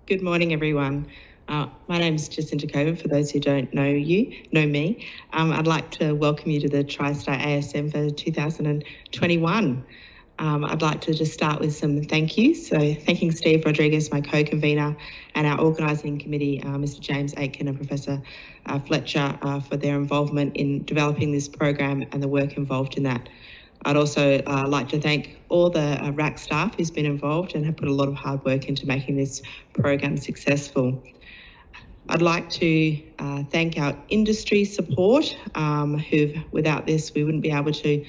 Good morning, everyone. My name is Jacinta Coven. For those who don't know me. I'd like to welcome you to the Tristate ASM for 2021. I'd like to just start with some thank yous. So thanking Steve Rodriguez, my co-convener, and our organising committee, Mr. James Aitken and Professor Fletcher, for their involvement in developing this program and the work involved in that. I'd also like to thank all the RACS staff who's been involved and have put a lot of hard work into making this program successful. I'd like to thank our industry support, without this we wouldn't be able to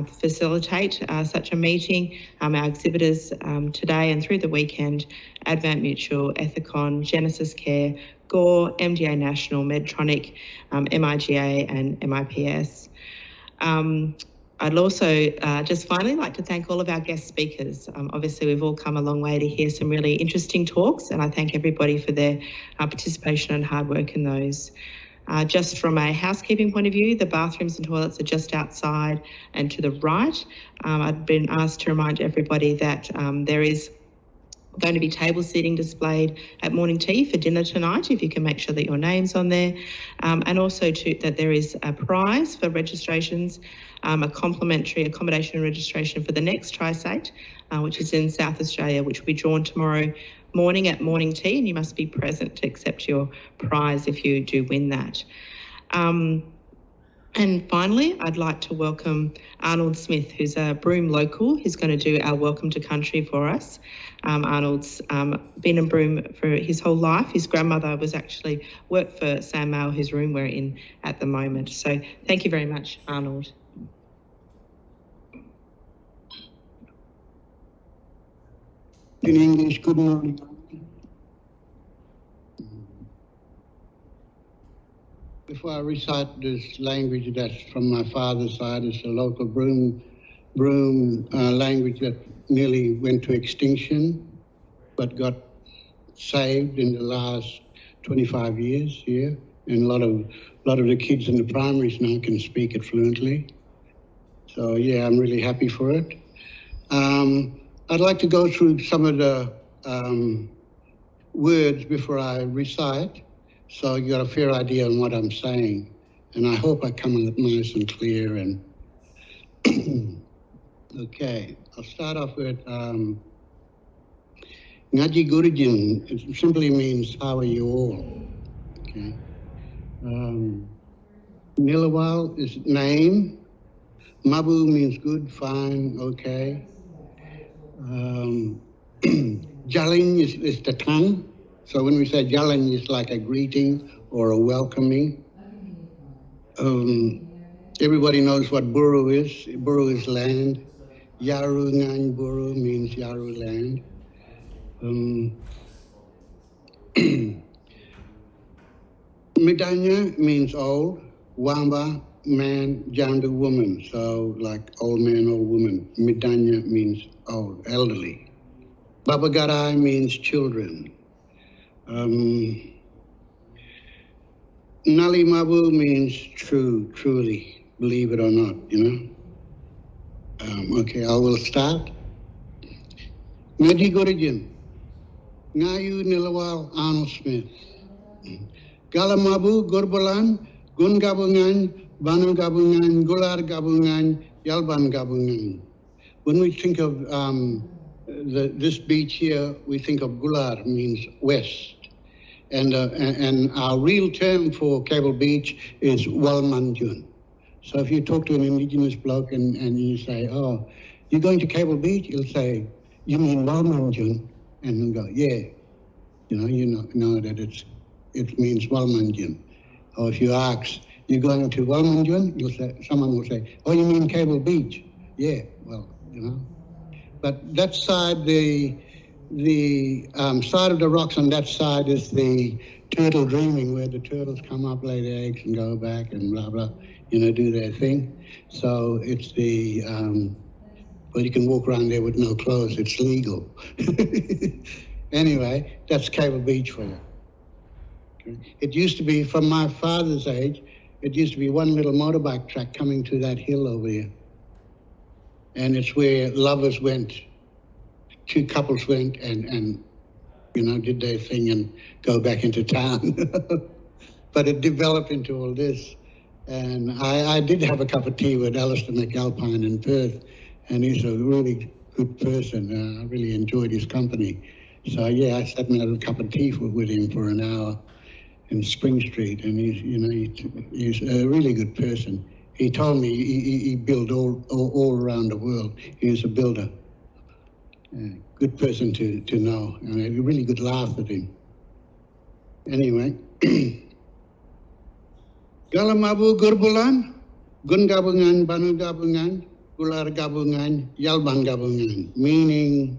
facilitate such a meeting. Our exhibitors today and through the weekend, Advent Mutual, Ethicon, Genesis Care, Gore, MDA National, Medtronic, MIGA and MIPS. I'd also just finally like to thank all of our guest speakers. Obviously, we've all come a long way to hear some really interesting talks, and I thank everybody for their participation and hard work in those. Just from a housekeeping point of view, the bathrooms and toilets are just outside and to the right. I've been asked to remind everybody that there is going to be table seating displayed at morning tea for dinner tonight, if you can make sure that your name's on there. And also that there is a prize for registrations, a complimentary accommodation and registration for the next Tristate, which is in South Australia, which will be drawn tomorrow morning at morning tea, and you must be present to accept your prize if you do win that. And finally, I'd like to welcome Arnold Smith, who's a Broome local, who's going to do our welcome to country for us. Arnold's been in Broome for his whole life. His grandmother worked for Sam Mail, whose room we're in at the moment. So thank you very much, Arnold. In English, good morning. Before I recite this language that's from my father's side, it's a local Broome language that nearly went to extinction, but got saved in the last 25 years here. And a lot of the kids in the primaries now can speak it fluently. So yeah, I'm really happy for it. I'd like to go through some of the words before I recite, so you got a fair idea on what I'm saying. And I hope I come nice and clear. And okay, I'll start off with Ngaji Gurujin. It simply means how are you all? Okay. Nilawal is name. Mabu means good, fine, okay. Jalin is the tongue. So when we say Jalin, it's like a greeting or a welcoming. Everybody knows what Buru is. Buru is land. Yaru Ngan Buru means Yaru land. Midanya means old. Wamba, man, Jandu, woman. So like old man, old woman. Midanya means old, elderly. Babagarai means children. Nali Mabu means true, truly, believe it or not, you know. Okay, I will start. Ngaji Gurujin, Ngayu Nilawal Arnold Smith. Galamabu Gurbalan, Gun Gabungan, Banu Gabungan, Gular Gabungan, Yalban Gabungan. When we think of this beach here, we think of Gular, means west. And our real term for Cable Beach is Walmanjun. So if you talk to an Indigenous bloke and you say, oh, you're going to Cable Beach? He'll say, you mean Walmanjun? And he'll go, yeah. You know that it means Walmanjun. Or if you ask, you're going to Walmanjun? Someone will say, oh, you mean Cable Beach? Yeah, well, you know. But that side, the side of the rocks on that side is the turtle dreaming, where the turtles come up, lay their eggs and go back and blah, blah, do their thing. So it's well, you can walk around there with no clothes. It's legal. Anyway, that's Cable Beach for you. Okay. It used to be, from my father's age, it used to be one little motorbike track coming to that hill over here. And it's where lovers went, two couples went and did their thing and go back into town. But it developed into all this. And I did have a cup of tea with Alistair McAlpine in Perth, and he's a really good person. I really enjoyed his company. So yeah, I sat and had a cup of tea with him for an hour in Spring Street, and he's a really good person. He told me he built all around the world. He was a builder. Good person to know, and I had a really good laugh at him. Anyway, Galamabu Gurbulan, Gun Gabungan, Banu Gabungan, Gular Gabungan, Yalban Gabungan, meaning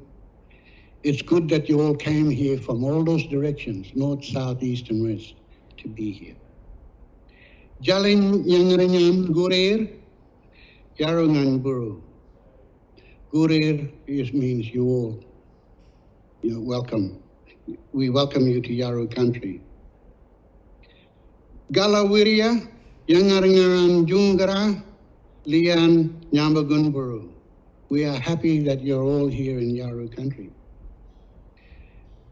it's good that you all came here from all those directions, north, south, east, and west, to be here. Jalin Yangranyam Gurir, Yarungan Buru. Gurir means you all. You're welcome. We welcome you to Yaru country. Galawiria, Yangarangaran Jungara, Lian Nyambagun Buru. We are happy that you're all here in Yaru country.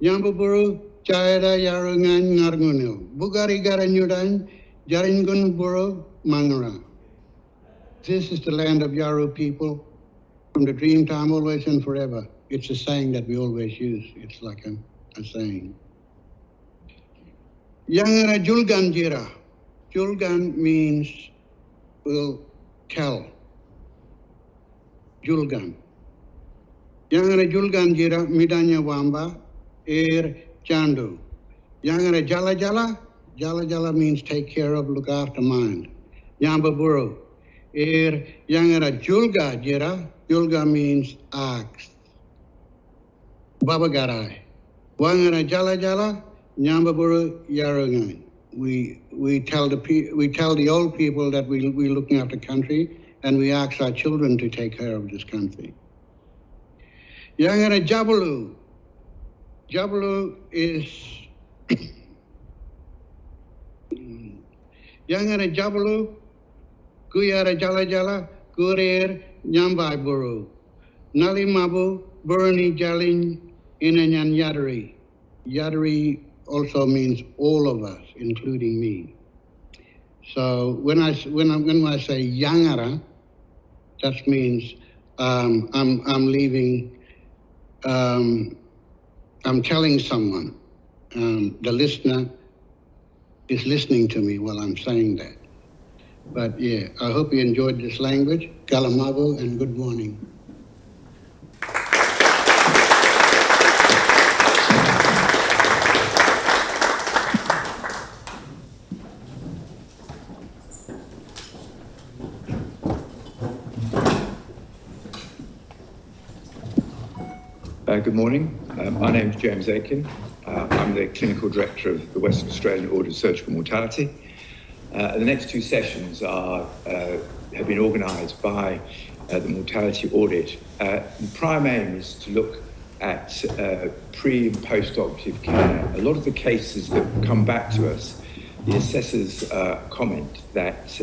Nyambaburu, Chayada Yarungan Nargunil, Bugari Garanyudan, Jaringun Buru, Mangara. This is the land of Yaru people from the dream time, always and forever. It's a saying that we always use. It's like a saying. Yangara Julgan Jira. Julgan means will tell. Julgan. Yangara Julgan Jira, Midanya Wamba, Chandu. Yangara Jala Jala. Jala Jala means take care of, look after, mind. Yamba Buru. Yangara Julga Jira. Julga means ox. Babagarai. Wangara Jala Jala, Nyambaburu Yarungan. We tell the old people that we're looking after country, and we ask our children to take care of this country. Yangara Jabalu. Jabalu is Yangara Jabalu, Guyara Jala Jala, Gurir Nyambai Buru. Nali Mabu, Burani Jalin, Inanyan Yadari. Yadari also means all of us, including me. So when I say Yangara, that means I'm leaving. I'm telling someone. The listener is listening to me while I'm saying that. But yeah, I hope you enjoyed this language. Galamabo and good morning. Good morning. My name is James Aiken. I'm the Clinical Director of the Western Australian Order of Surgical Mortality. The next two sessions have been organised by the mortality audit. The prime aim is to look at pre- and post-operative care. A lot of the cases that come back to us, the assessors comment that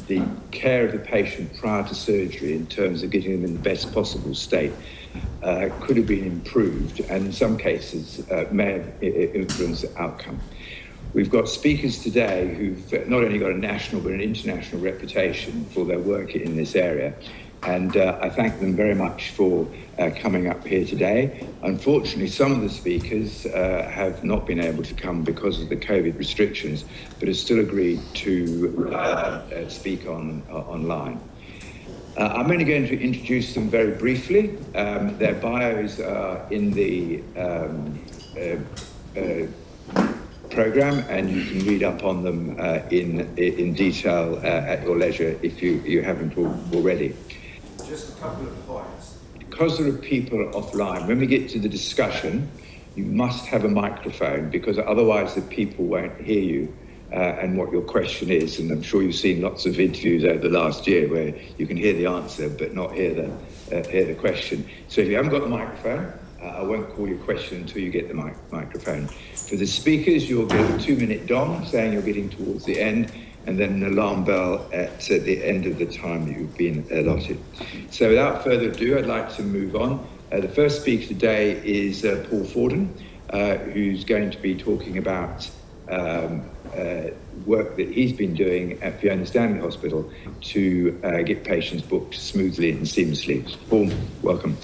the care of the patient prior to surgery in terms of getting them in the best possible state could have been improved, and in some cases may have influenced the outcome. We've got speakers today who've not only got a national but an international reputation for their work in this area, and I thank them very much for coming up here today. Unfortunately, some of the speakers have not been able to come because of the COVID restrictions, but have still agreed to speak online. I'm only going to introduce them very briefly. Their bios are in the program, and you can read up on them in detail at your leisure if you haven't already. Just a couple of points. Because there are people offline, when we get to the discussion, you must have a microphone, because otherwise the people won't hear you and what your question is. And I'm sure you've seen lots of interviews over the last year where you can hear the answer but not hear the question. So if you haven't got the microphone, I won't call your question until you get the microphone. For the speakers, you'll get a 2-minute dong saying you're getting towards the end, and then an alarm bell at the end of the time that you've been allotted. So without further ado, I'd like to move on. The first speaker today is Paul Forden. who's going to be talking about work that he's been doing at Fiona Stanley Hospital to get patients booked smoothly and seamlessly. Broome, welcome.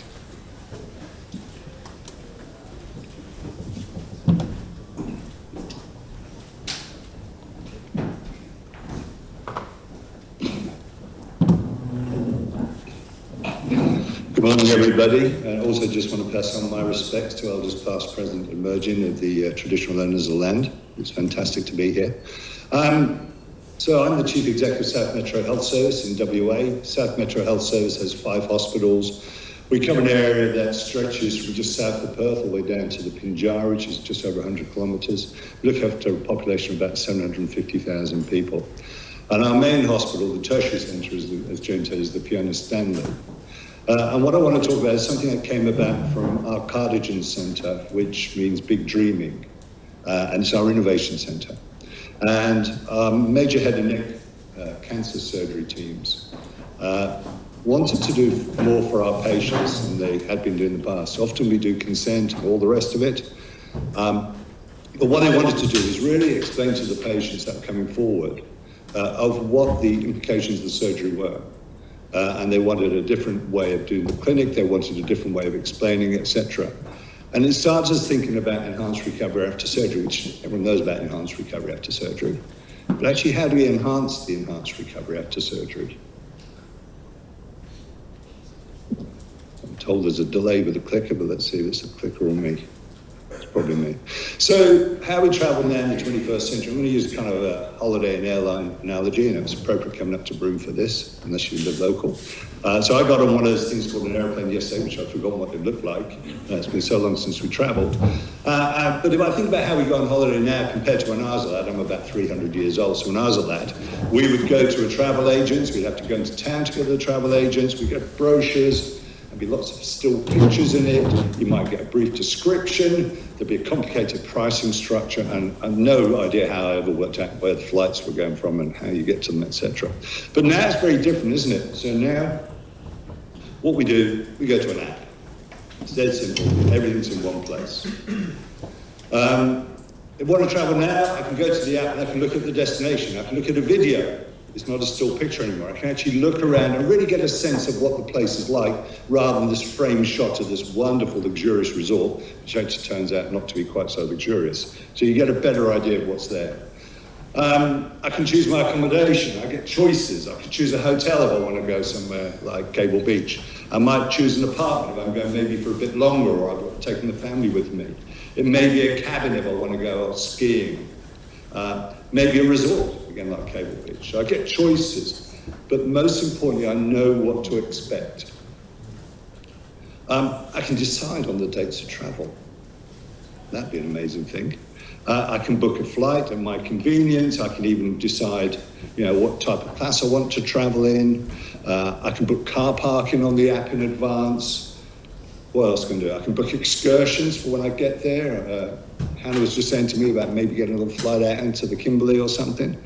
Good morning, everybody. And also just want to pass on my respects to elders past, present, and emerging of the traditional owners of the land. It's fantastic to be here. So I'm the Chief Executive of South Metro Health Service in WA. South Metro Health Service has 5 hospitals. We cover an area that stretches from just south of Perth all the way down to the Pinjarra, which is just over 100 kilometres. We look after a population of about 750,000 people. And our main hospital, the tertiary centre, as James said, is the Fiona Stanley. And what I want to talk about is something that came about from our Cardigan Centre, which means big dreaming, and it's our innovation centre. And our major head and neck cancer surgery teams wanted to do more for our patients than they had been doing in the past. Often we do consent and all the rest of it. But what they wanted to do is really explain to the patients that were coming forward of what the implications of the surgery were. And they wanted a different way of doing the clinic, they wanted a different way of explaining, etc. And it starts us thinking about enhanced recovery after surgery, which everyone knows about enhanced recovery after surgery. But actually, how do we enhance the enhanced recovery after surgery? I'm told there's a delay with the clicker, but let's see if it's a clicker or me. It's probably me. So how we travel now in the 21st century, I'm going to use kind of a holiday and airline analogy, and it was appropriate coming up to Broome for this, unless you live local. So I got on one of those things called an airplane yesterday, which I've forgotten what it looked like. It's been so long since we travelled. But if I think about how we go on holiday now compared to when I was a lad, I'm about 300 years old, so when I was a lad, we would go to a travel agent, we'd have to go into town to go to the travel agents, we'd get brochures, there'd be lots of still pictures in it, you might get a brief description, there'd be a complicated pricing structure, and no idea how I ever worked out where the flights were going from and how you get to them, etc. But now it's very different, isn't it? So now, what we do, we go to an app. It's dead simple, everything's in one place. If I want to travel now, I can go to the app and I can look at the destination, I can look at a video. It's not a still picture anymore. I can actually look around and really get a sense of what the place is like, rather than this frame shot of this wonderful, luxurious resort, which actually turns out not to be quite so luxurious. So you get a better idea of what's there. I can choose my accommodation. I get choices. I can choose a hotel if I want to go somewhere like Cable Beach. I might choose an apartment if I'm going maybe for a bit longer, or I've taken the family with me. It may be a cabin if I want to go skiing. Maybe a resort, again like Cable Beach. So I get choices, but most importantly, I know what to expect. I can decide on the dates of travel. That'd be an amazing thing. I can book a flight at my convenience. I can even decide, what type of class I want to travel in. I can book car parking on the app in advance. What else can I do? I can book excursions for when I get there. Hannah was just saying to me about maybe getting a little flight out into the Kimberley or something.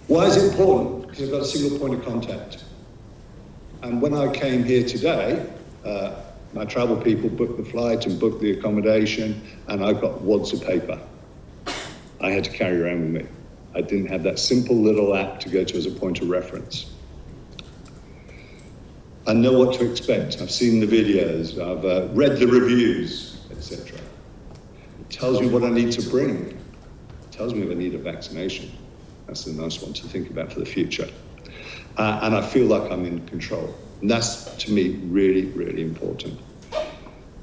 Why is it important? Because I've got a single point of contact. And when I came here today, my travel people booked the flight and booked the accommodation, and I got wads of paper I had to carry around with me. I didn't have that simple little app to go to as a point of reference. I know what to expect. I've seen the videos, I've read the reviews, etc. It tells me what I need to bring. It tells me if I need a vaccination. That's a nice one to think about for the future. And I feel like I'm in control. And that's, to me, really, really important.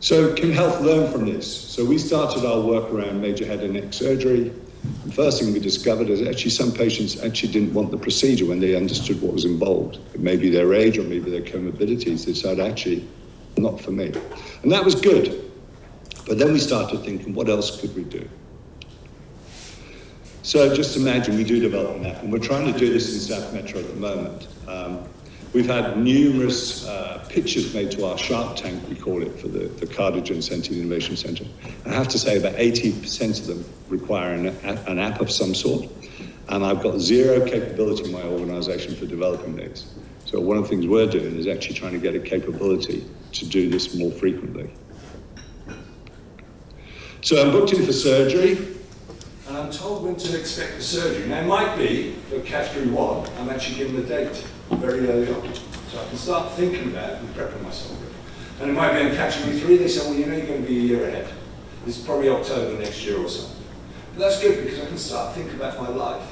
So can health learn from this? So we started our work around major head and neck surgery. The first thing we discovered is actually some patients actually didn't want the procedure when they understood what was involved. It may be their age or maybe their comorbidities. They said, actually, not for me. And that was good. But then we started thinking, what else could we do? So just imagine we do develop an app, and we're trying to do this in South Metro at the moment. We've had numerous pitches made to our Shark Tank, we call it, for the Cardigan Centre, the Innovation Centre. I have to say about 80% of them require an app of some sort, and I've got zero capability in my organisation for developing these. So one of the things we're doing is actually trying to get a capability to do this more frequently. So I'm booked in for surgery, and I'm told when to expect the surgery. Now, it might be for category 1, I'm actually given the date very early on. So I can start thinking about it and prepping myself. And it might be in category 3, they say, well, you know you're going to be a year ahead. This is probably October next year or something. But that's good because I can start thinking about my life.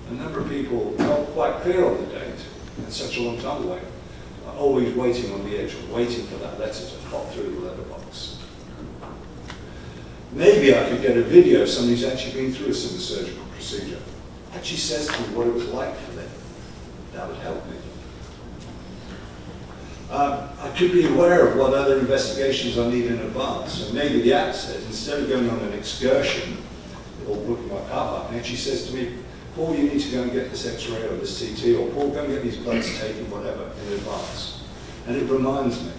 A number of people not quite clear on the date, and such a long time away, are always waiting on the edge, or waiting for that letter to pop through the letterbox. Maybe I could get a video of somebody who's actually been through a similar surgical procedure. Actually says to me what it was like for them. That would help me. I could be aware of what other investigations I need in advance. So maybe the app says, instead of going on an excursion or booking my car park, it actually says to me, Paul, you need to go and get this X-ray or this CT, or Paul, go and get these bloods taken, whatever, in advance. And it reminds me.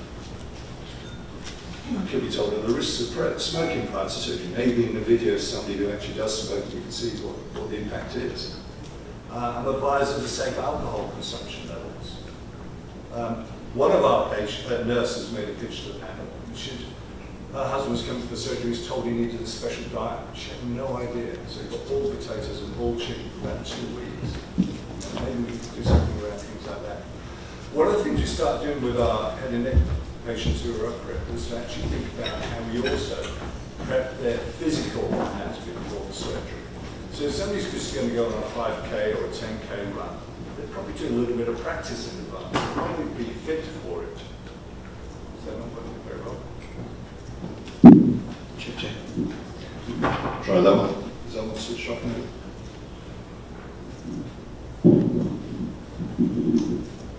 I could be told of the risks of smoking prior to surgery. Maybe in the video of somebody who actually does smoke, you can see what the impact is. I'm advised of the safe alcohol consumption levels. One of our nurses made a pitch to the panel. Her husband was coming for surgery, he was told he needed a special diet. She had no idea. So he got all potatoes and all chicken for about 2 weeks. And maybe we could do something around things like that. One of the things we started doing with our head and neck patients who are up for it was to actually think about how we also prep their physical anatomy before the surgery. So if somebody's just going to go on a 5K or a 10K run, they'd probably do a little bit of practice in advance. They'd probably be fit for it. Is that not working very well? Check, check. Try that one. Is that one switched off now?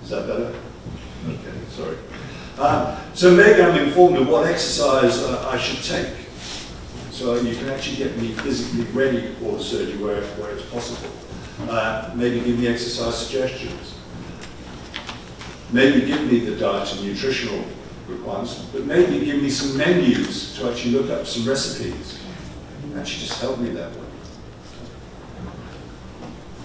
Is that better? Okay, sorry. So maybe I'm informed of what exercise I should take. So you can actually get me physically ready for the surgery where it's possible. Maybe give me exercise suggestions. Maybe give me the diet and nutritional requirements, but maybe give me some menus to actually look up some recipes. Actually just help me that way.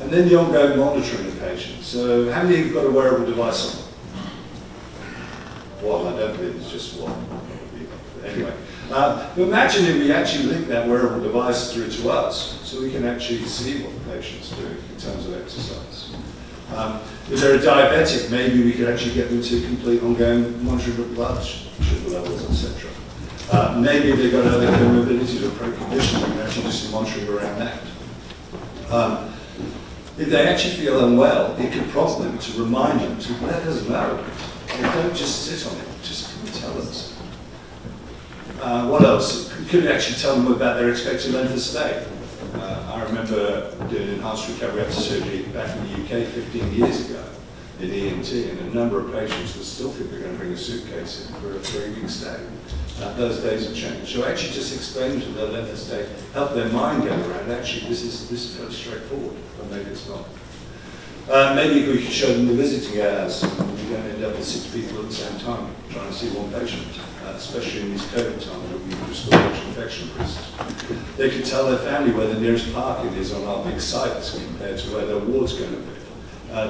And then the ongoing monitoring of patients. So how many of you have got a wearable device on? Well, I don't believe it's just one. But anyway, but imagine if we actually link that wearable device through to us, so we can actually see what the patient's doing in terms of exercise. If they're a diabetic, maybe we could actually get them to complete ongoing monitoring of blood sugar levels, etc. Maybe if they've got other comorbidities or preconditions, we can actually do some monitoring around that. If they actually feel unwell, it could prompt them to remind them to let us know. And don't just sit on it, just come and tell us. What else? Could actually tell them about their expected length of stay. I remember doing enhanced recovery after surgery back in the UK 15 years ago in ENT, and a number of patients would still think they're going to bring a suitcase in for a 3-week stay. Those days have changed. So actually just explain to them their length of stay, help their mind get around, actually this is fairly straightforward, but maybe it's not. Maybe we could show them the visiting hours. You don't end up with 6 people at the same time trying to see one patient, especially in these COVID times where we've just got much infection risks. They could tell their family where the nearest parking is on our big sites compared to where their ward's going to be.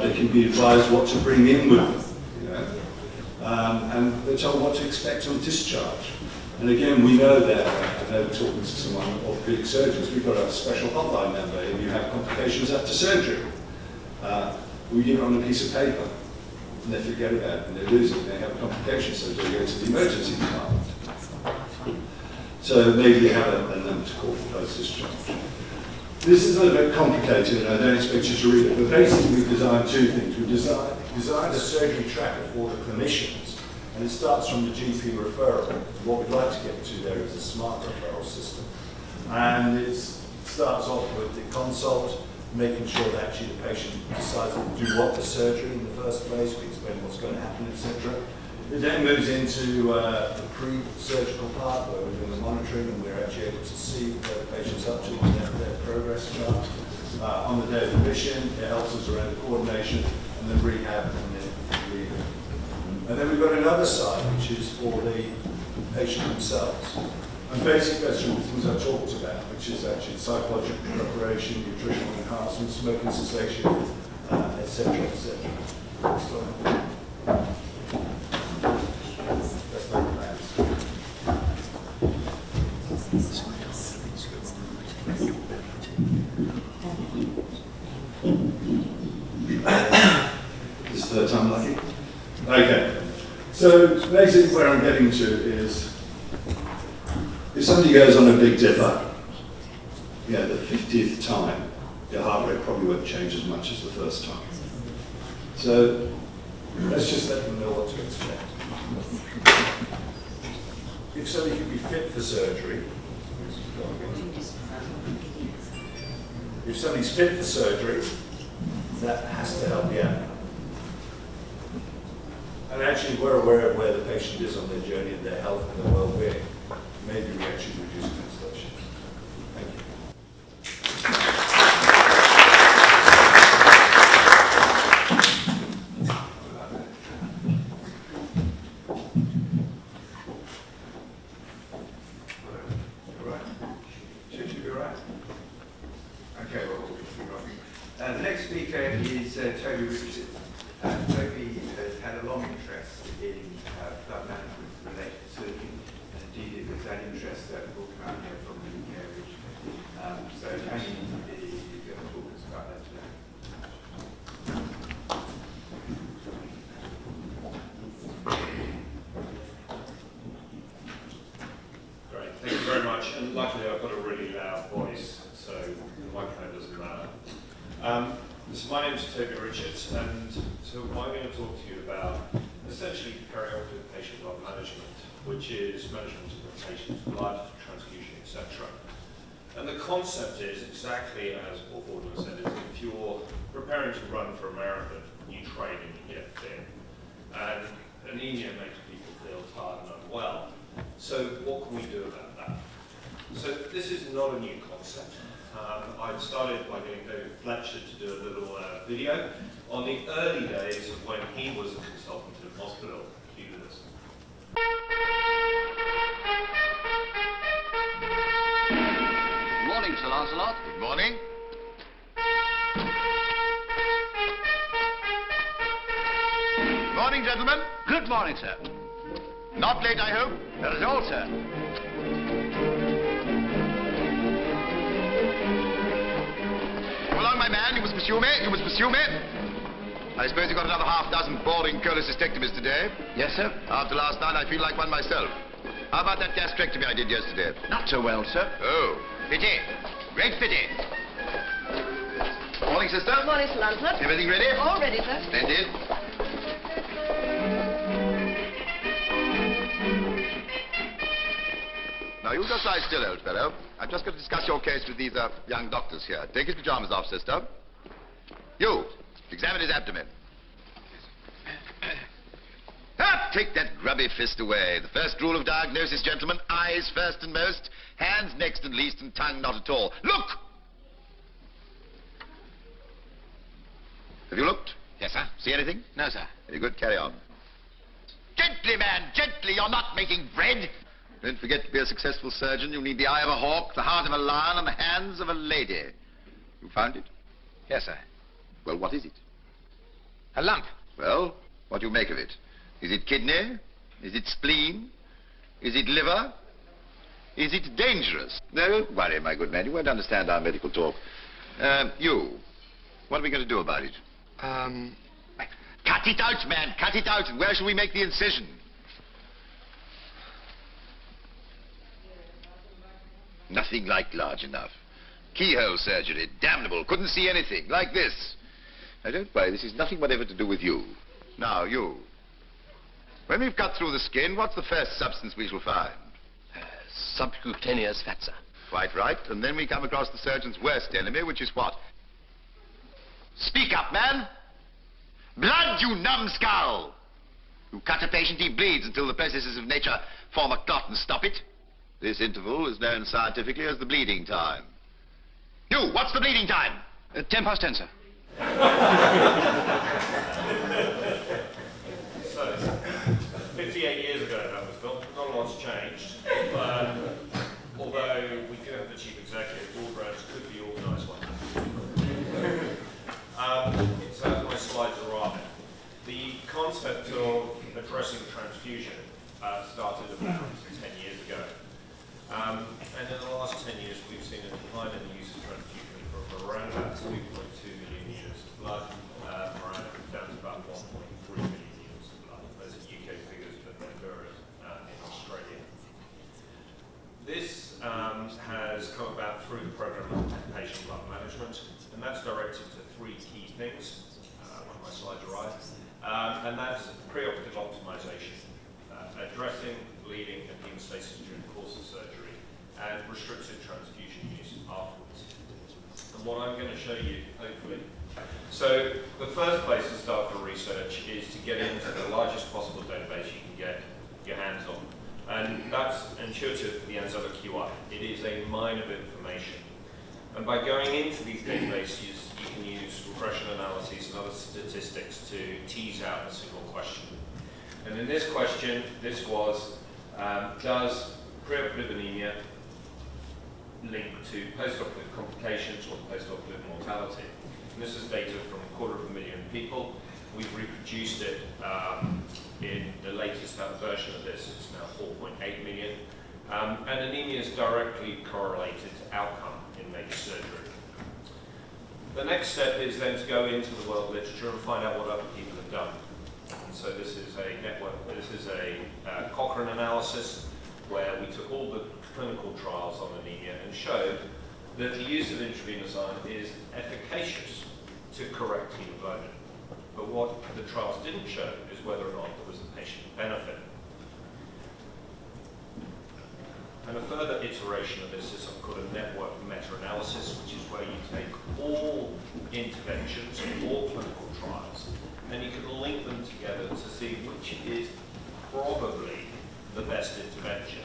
They can be advised what to bring in with them, you know. And they're told what to expect on discharge. And again, we know that, I know talking to someone orthopedic surgeons, we've got a special hotline number if you have complications after surgery. We give it on a piece of paper, and they forget about it, and they lose it, and they have complications, so they go to the emergency department. So maybe they have a number to call for post-discharge. This is a little bit complicated, and I don't expect you to read it, but basically we've designed 2 things. We've designed a surgery tracker for the clinicians, and it starts from the GP referral. What we'd like to get to there is a smart referral system. And it starts off with the consult, making sure that actually the patient decides to do what the surgery in the first place, we explain what's going to happen, etc. It then moves into the pre-surgical part where we're doing the monitoring and we're actually able to see where the patient's up to and their progress chart. On the day of admission, it helps us around the coordination and then rehab and then rehab. And then we've got another side which is for the patient themselves. And basically that's all the things I talked about, which is actually psychological preparation, nutritional enhancement, smoking cessation, etc., etc. That's my plans. This is the third time lucky. Okay. So basically where I'm getting to is, if somebody goes on a big dipper, yeah, the 50th time, your heart rate probably won't change as much as the first time. So let's just let them know what to expect. If somebody could be fit for surgery, if somebody's fit for surgery, that has to help you out. And actually, we're aware of where the patient is on their journey and their health and their well-being. Maybe we actually reduce consultations. Thank you. All right. Should you be all right? Okay, well, the next speaker is Toby Richard. Toby has had a long interest in blood management related to surgery, and indeed it was that interest that will come out here from the UK originally. So Tony is going to talk us about that today. Great, thank you very much. And luckily I've got a really loud voice, so the microphone doesn't matter. So my name is Toby Richards, and so I'm going to talk to you about essentially perioperative patient blood management, which is management of the patient's blood, transfusion, etc. And the concept is exactly as Paul Fordman said, is if you're preparing to run for a marathon, you train and you get fit. And anemia makes people feel tired and unwell. So what can we do about that? So this is not a new concept. I started by getting David Fletcher to do a little video on the early days of when he was a consultant in hospital. Cue this. Good morning, Sir Lancelot. Good morning. Morning, gentlemen. Good morning, sir. Not late, I hope? That is all, sir. Come along, my man. You must pursue me. You must pursue me. I suppose you got another half-dozen boring cholecystectomies today. Yes, sir. After last night, I feel like one myself. How about that gastrectomy I did yesterday? Not so well, sir. Oh, pity. Great pity. Morning, sister. Good morning, Sir Lancelot. Everything ready? All ready, sir. Splendid. Now, you just lie still, old fellow. I've just got to discuss your case with these young doctors here. Take his pajamas off, sister. You, examine his abdomen. Take that grubby fist away. The first rule of diagnosis, gentlemen, eyes first and most, hands next and least, and tongue not at all. Look! Have you looked? Yes, sir. See anything? No, sir. Very good, carry on. Gently, man, gently, you're not making bread. Don't forget, to be a successful surgeon, you need the eye of a hawk, the heart of a lion, and the hands of a lady. You found it? Yes, sir. Well, what is it? A lump. Well, what do you make of it? Is it kidney? Is it spleen? Is it liver? Is it dangerous? No, don't worry, my good man. You won't understand our medical talk. You, what are we going to do about it? Cut it out, man. Cut it out. And where shall we make the incision? Nothing like large enough. Keyhole surgery. Damnable. Couldn't see anything. Like this. Now, don't worry. This is nothing whatever to do with you. Now, you. When we've cut through the skin, what's the first substance we shall find? Subcutaneous fat, sir. Quite right. And then we come across the surgeon's worst enemy, which is what? Speak up, man. Blood, you numbskull. You cut a patient, he bleeds until the processes of nature form a clot and stop it. This interval is known scientifically as the bleeding time. You, what's the bleeding time? 10 past 10, sir. So, 58 years ago that was built. Not a lot's changed. Although we do have the chief executive, all brands could be organised like that. So as my slides arrive, the concept of addressing transfusion started about 10 years ago. And in the last 10 years, we've seen a decline in through the program of patient blood management, and that's directed to three key things. When my slides arrive, and that's preoperative optimization, addressing bleeding and hemostasis during the course of surgery, and restricted transfusion use afterwards. And what I'm going to show you, hopefully. So the first place to start for research is to get into the largest possible database you can get your hands on. And that's intuitive for the Anzella QI. It is a mine of information. And by going into these databases, you can use regression analyses and other statistics to tease out a single question. And in this question, this was, does preoperative anemia link to postoperative complications or postoperative mortality? And this is data from 250,000 people. We've reproduced it in the latest version of this. It's now 4.8 million. And anemia is directly correlated to outcome in major surgery. The next step is then to go into the world literature and find out what other people have done. And so this is a network, this is a Cochrane analysis where we took all the clinical trials on anemia and showed that the use of intravenous iron is efficacious to correct hemoglobin. But what the trials didn't show is whether or not there was a patient benefit. And a further iteration of this is something called a network meta-analysis, which is where you take all interventions, all clinical trials, and you can link them together to see which is probably the best intervention.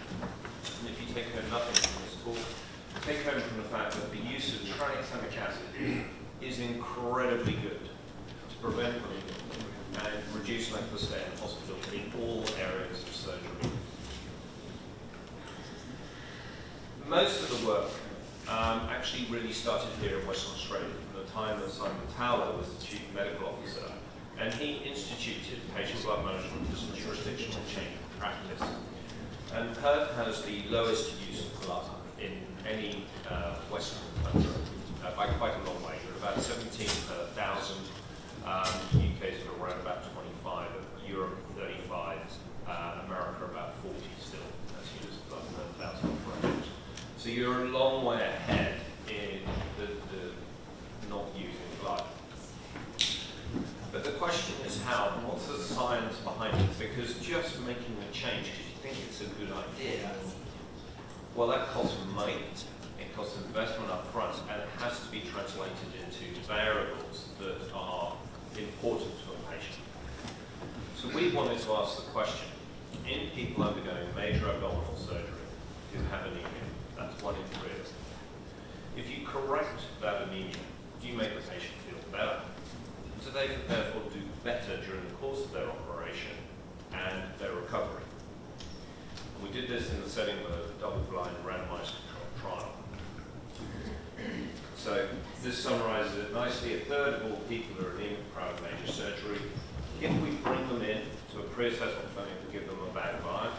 And if you take home nothing from this talk, take home from the fact that the use of tranexamic acid is incredibly good to prevent bleeding and reduce length of stay in hospital in all areas of surgery. Most of the work actually really started here in Western Australia from the time that Simon Towler was the Chief Medical Officer, and he instituted patient blood management as a jurisdictional change of practice. And Perth has the lowest use of blood in any Western country by quite a long way. We're about 17 per 1,000. UK is around about 25, Europe 35, America about 40 still. That's use of blood per 1,000 operations. So you're a long way ahead in the not using blood. But the question is how, and what's the science behind it? Because just making a change because you think it's a good idea, well, that costs money, it costs investment up front, and it has to be translated into variables that are important to a patient. So we wanted to ask the question, in people undergoing major abdominal surgery who have anemia, that's 1 in 3 of them. If you correct that anemia, do you make the patient feel better? Do they therefore do better during the course of their operation and their recovery? And we did this in the setting of a double-blind randomized controlled trial. So this summarizes it nicely. A third of all people who are anemic prior to major surgery, if we bring them in to a pre-assessment clinic and give them a bag of iron,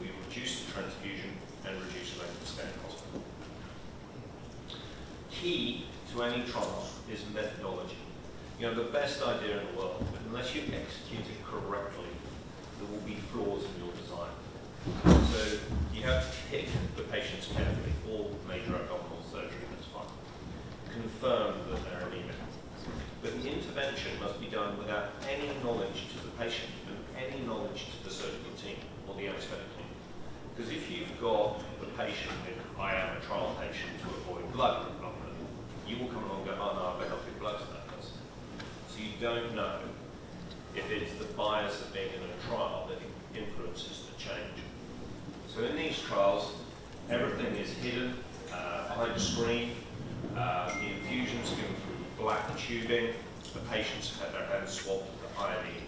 we reduce the transfusion and reduce the length of stay in hospital. Key to any trial is methodology. You know, the best idea in the world, but unless you execute it correctly, there will be flaws in your design. So you have to pick the patients carefully, all major abdominal surgery, that's fine. Confirm that they're anemic. But the intervention must be done without any knowledge to the patient and any knowledge to the surgical team or the anesthetic team. Because if you've got the patient with, I am a trial patient to avoid blood problem, you will come along and go, oh no, I better not give blood to that person. So you don't know if it's the bias of being in a trial that influences the change. So in these trials, everything is hidden behind a screen. The infusions are given through black tubing. The patients have their hands swabbed with the iodine.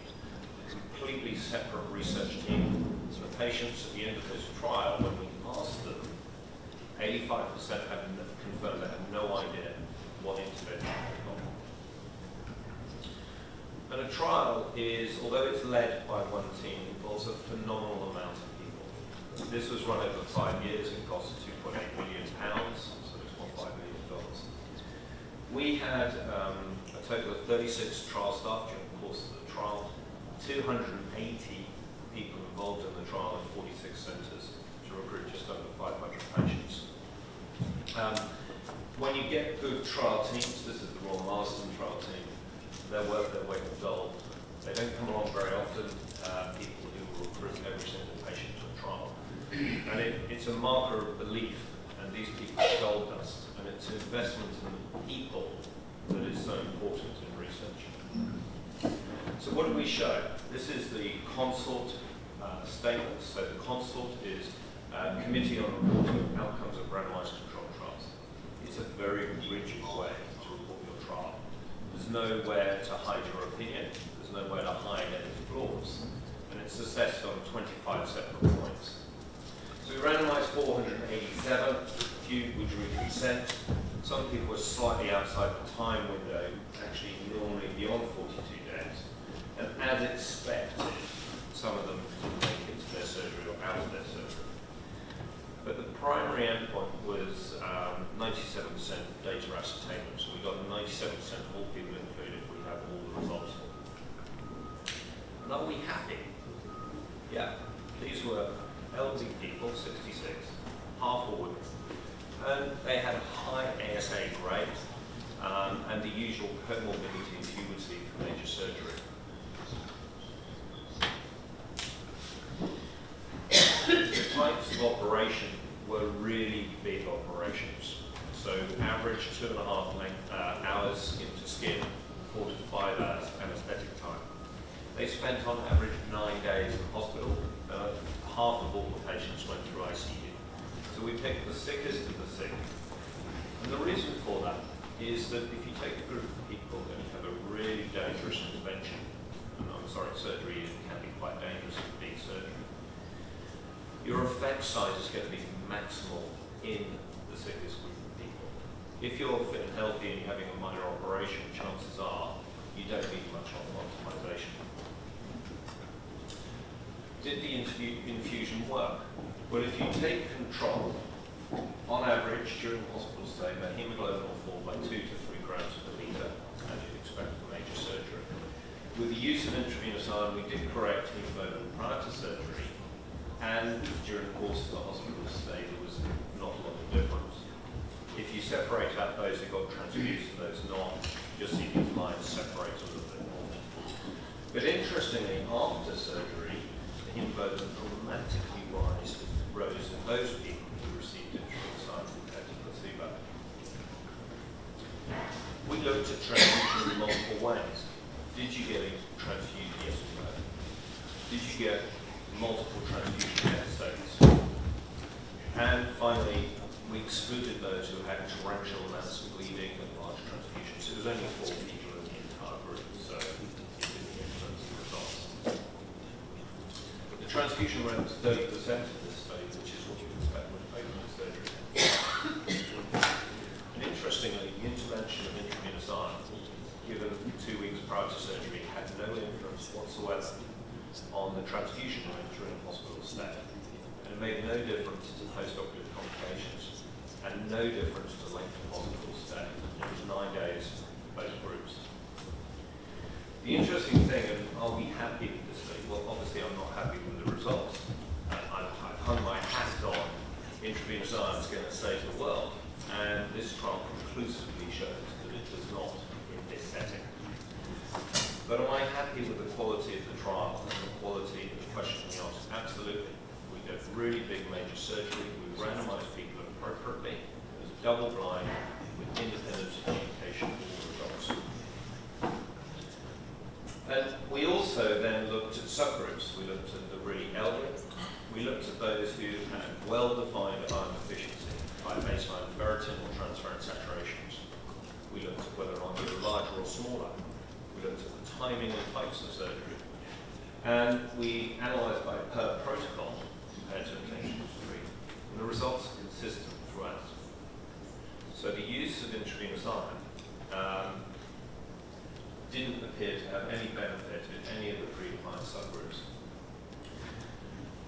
A completely separate research team. So the patients at the end of this trial, when we asked them, 85% have confirmed they have no idea what intervention they've got. And a trial is, although it's led by one team, involves a phenomenal amount of people. This was run over 5 years. It cost £2.8 million, so it's $1.5 million. We had a total of 36 trial staff during the course of the trial, 280 people involved in the trial in 46 centres to recruit just over 500 patients. when you get good trial teams, this is the Royal Marsden trial team, they're worth their weight in gold. They don't come along very often, people who will recruit every single patient to a trial. And it's a marker of belief, and these people are gold dust, and it's an investment in the people that is so important in research. So what do we show? This is the consult statement. So the consult is Committee on Reporting Outcomes of Randomized Controlled Trials. It's a very rigid way to report your trial. There's nowhere to hide your opinion. There's nowhere to hide any flaws. And it's assessed on 25 separate points. So we randomized 487, a few withdrew consent. Some people were slightly outside the time window, actually normally beyond 42 days. And as expected, some of them didn't make it to their surgery or out of their surgery. But the primary endpoint was 97% data ascertainment. So we got 97% of all people included. We have all the results. And are we happy? Yeah. These were elderly people, 66, half were women. And they had a high ASA grade and the usual comorbidities you would see for major surgery. The types of operation were really big operations. So average 2.5 hours into skin, 4 to 5 hours anesthetic time. They spent on average 9 days in hospital. Half of all the patients went through ICU. So we picked the sickest of the sick. And the reason for that is that if you take a group of people and you have a really dangerous intervention, and I'm sorry, surgery can be quite dangerous with big surgery, your effect size is going to be maximal in the sickest group of people. If you're fit and healthy and you're having a minor operation, chances are you don't need much optimization. Did the infusion work? Well, if you take control, on average during the hospital stay, their hemoglobin will fall by 2 to 3 grams per litre, as you'd expect for major surgery. With the use of intravenous iron, we did correct hemoglobin prior to surgery, and during the course of the hospital stay, there was not a lot of difference. If you separate out those who got transfused and those not, you'll see these lines separate a little bit more. But interestingly, after surgery, the hemoglobin dramatically rose in those people who received intravenous iron compared to placebo. We looked at transfusion in multiple ways. Did you get transfused? Yes or no? Did you get multiple transfusion episodes? And finally, we excluded those who had torrential amounts of bleeding and large transfusions. It was only 4 people in the entire group, so it didn't influence the results. The transfusion rate was 30% in this study, which is what you would expect with open surgery. And interestingly, the intervention of intravenous iron, given 2 weeks prior to surgery, had no influence whatsoever on the transfusion rate during hospital stay. And it made no difference to post-operative complications, and no difference to length of hospital stay. It was 9 days, both groups. The interesting thing, and are we happy with this study? Well, obviously I'm not happy with the results. I've hung my hat on intravenous iron is going to save the world, and this trial conclusively shows that it does not in this setting. But am I happy with the quality of the trial and the quality of the question we asked? Absolutely. We did really big major surgery, we randomized people appropriately, it was double blind with independent adjudication of all the results. And we also then looked at subgroups. We looked at the really elderly. We looked at those who had well-defined iron deficiency by baseline ferritin or transferrin saturations. We looked at whether or not they were larger or smaller. We looked at the timing and types of surgery. And we analysed by per protocol compared to intentional treat. And the results are consistent throughout. So the use of intravenous iron didn't appear to have any benefit in any of the predefined subgroups.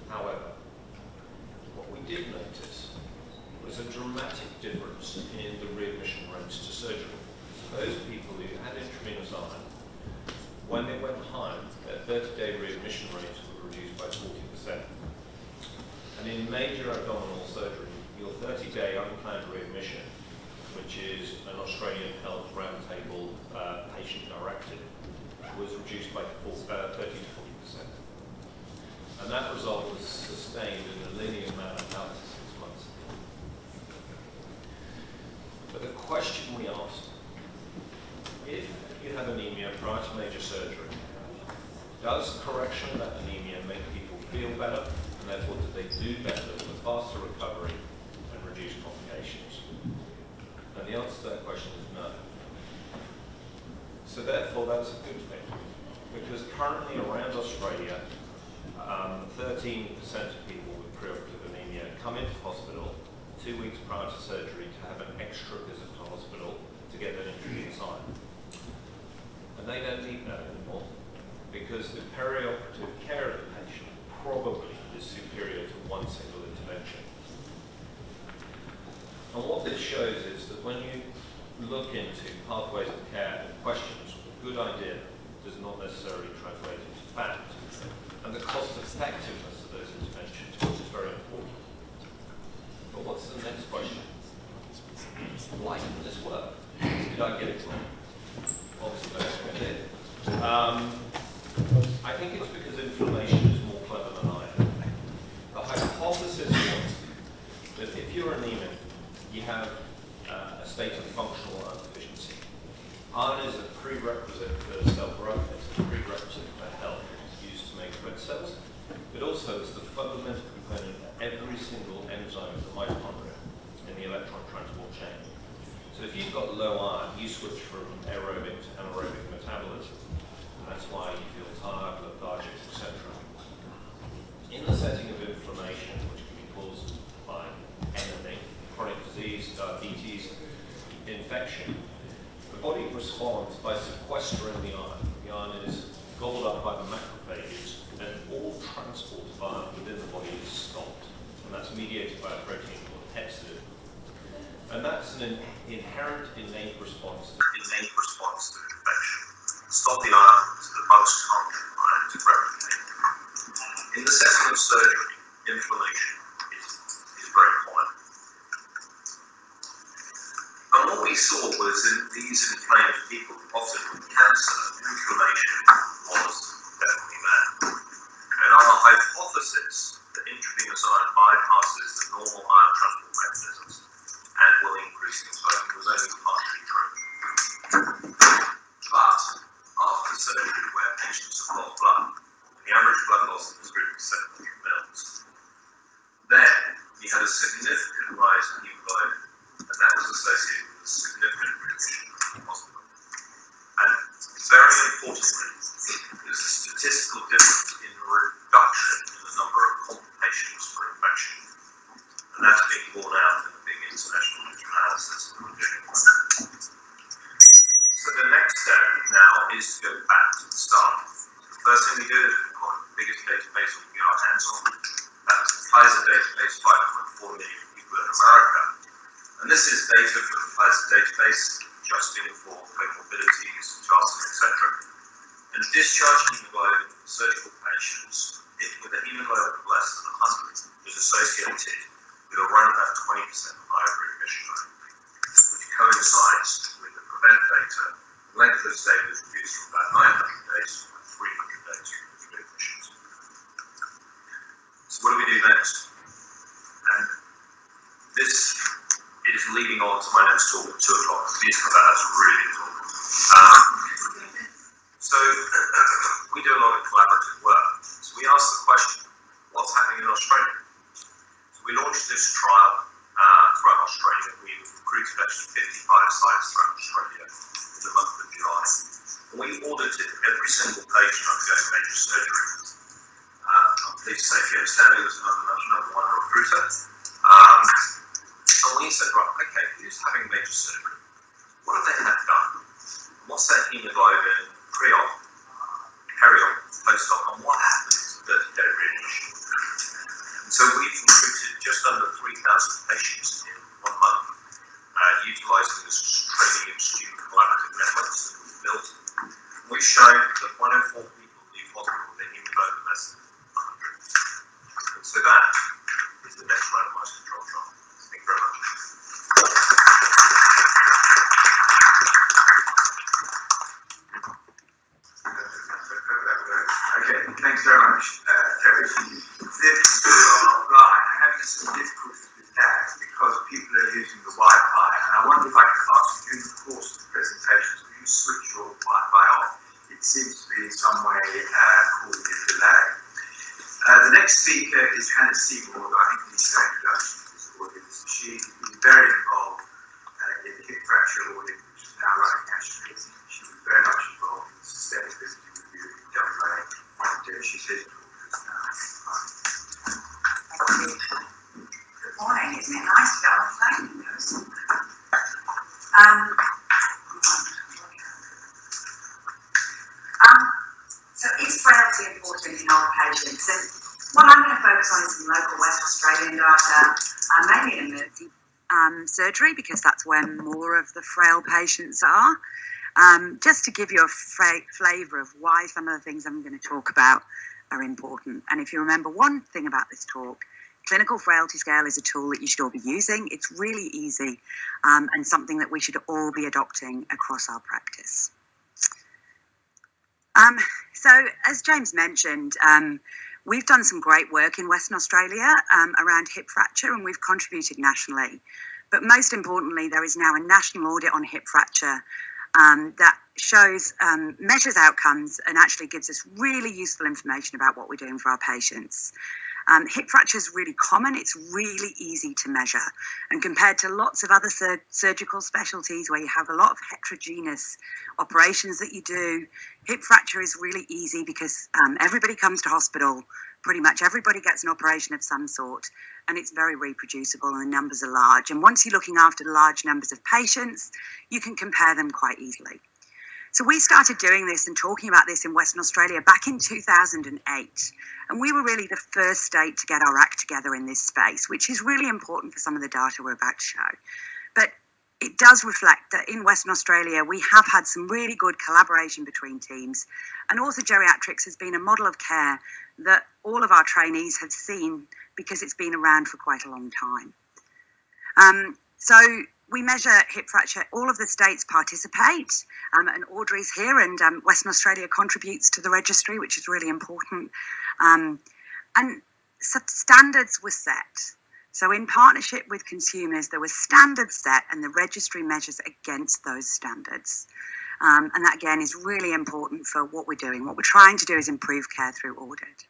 However, what we did notice was a dramatic difference in the readmission rates to surgery. Those people who had intravenous iron, when they went home, their 30-day readmission rates were reduced by 40%. And in major abdominal surgery, your 30-day unplanned readmission, which Australian Health Roundtable patient directive was reduced by 30 to 40%. And that result was sustained in a linear manner out to 6 months. But the question we asked, if you have anemia prior to major surgery, does correction of that anemia make people feel better, and therefore do they do better with a faster recovery and reduced complications? And the answer to that question is no. So therefore that's a good thing, because currently around Australia, 13% of people with preoperative anemia come into hospital 2 weeks prior to surgery to have an extra visit to hospital to get an intravenous iron. And they don't need that anymore, because the perioperative care of the patient probably is superior to one single intervention. And what this shows is that when you look into pathways of care and questions, a good idea does not necessarily translate into fact. And the cost effectiveness of those interventions is very important. But what's the next question? Why didn't this work? Did I get it wrong? Obviously, I did. I think it's because inflammation is more clever than I am. The hypothesis was that if you're anemic, you have a state of functional insufficiency. Iron is a prerequisite for cell growth, it's a prerequisite for health. It's used to make red cells, but also it's the fundamental component of every single enzyme of the mitochondria in the electron transport chain. So if you've got low iron, you switch from aerobic to anaerobic metabolism. And that's why you feel tired, lethargic, etc. In the setting of inflammation, which can be caused by anything, chronic disease, diabetes, infection, the body responds by sequestering the iron. The iron is gobbled up by the macrophages, and all transport of iron within the body is stopped. And that's mediated by a protein called hepcidin. And that's an inherent innate response to infection. Stop the iron so the bugs can't get iron to replicate. In the setting of surgery, inflammation is very common. And what we saw was in these inflamed people, often with cancer, inflammation was definitely there. And our hypothesis that intravenous iron bypasses the normal iron transport mechanisms and will increase exposure was only partially true. But after surgery, where patients have lost blood, and the average blood loss was 700 mils, then you had a significant rise in hemoglobin, and that was associated with a significant reduction in hospital. And very importantly, there's a statistical difference in the reduction in the number of complications for infection. And that's being borne out in the big international analysis that we're doing. So the next step now is to go back to the start. The first thing we did is we got the biggest database we can get our hands on. That was the Pfizer database, 5.4 million people in America. And this is data from the Pfizer database, adjusting for comorbidities, charting, etc. And discharge hemoglobin in surgical patients with a hemoglobin of less than 100 is associated with around about 20% higher readmission rate, which coincides with the PREVENT data. Length of stay was reduced from about 900 days to 300 days for readmissions. So what do we do next? And this is leading on to my next talk at 2 o'clock. Please come back, that's really important. So we do a lot of collaborative work. So we ask the question, what's happening in Australia? So we launched this trial throughout Australia. We recruited actually 55 sites throughout Australia in the month of July. And we audited every single patient undergoing major surgery. I'm pleased to say Kim Stanley was number one recruiter. And we said, right, okay, who's having major surgery? What have they had done? What's their hemoglobin, pre-op, peri-op, post-op, and what happens to 30-day readmission? And so we've recruited just under 3,000 patients in 1 month, utilising this training institute collaborative networks that we've built. We've shown that 1 in 4 people leave hospital with a hemoglobin less than 100. And so that is the next randomised control trial. Thank you very much. ask you during the course of the presentation, will you switch your Wi-Fi off? It seems to be in some way causing a delay. The next speaker is Hannah Seymour. I think needs no introduction to this audience. She's been very involved in the hip fracture audit, which is now running nationally. She was very much involved in the systemic visiting review in WA, and she's here to talk to us now. Thank you. Good morning. Isn't it nice to get on the phone in person? So is frailty important in older patients? And what I'm going to focus on is some local West Australian data, mainly in emergency surgery, because that's where more of the frail patients are. Just to give you a flavour of why some of the things I'm going to talk about are important. And if you remember one thing about this talk, clinical frailty scale is a tool that you should all be using. It's really easy and something that we should all be adopting across our practice. So as James mentioned, we've done some great work in Western Australia around hip fracture, and we've contributed nationally. But most importantly, there is now a national audit on hip fracture that shows, measures outcomes and actually gives us really useful information about what we're doing for our patients. Hip fracture is really common. It's really easy to measure. And compared to lots of other surgical specialties where you have a lot of heterogeneous operations that you do, hip fracture is really easy because everybody comes to hospital. Pretty much everybody gets an operation of some sort, and it's very reproducible and the numbers are large. And once you're looking after large numbers of patients, you can compare them quite easily. So we started doing this and talking about this in Western Australia back in 2008. And we were really the first state to get our act together in this space, which is really important for some of the data we're about to show. But it does reflect that in Western Australia, we have had some really good collaboration between teams. And orthogeriatrics has been a model of care that all of our trainees have seen because it's been around for quite a long time. So we measure hip fracture. All of the states participate, and Audrey's here, and Western Australia contributes to the registry, which is really important. And standards were set. So in partnership with consumers, there were standards set, and the registry measures against those standards. And that, again, is really important for what we're doing. What we're trying to do is improve care through audit.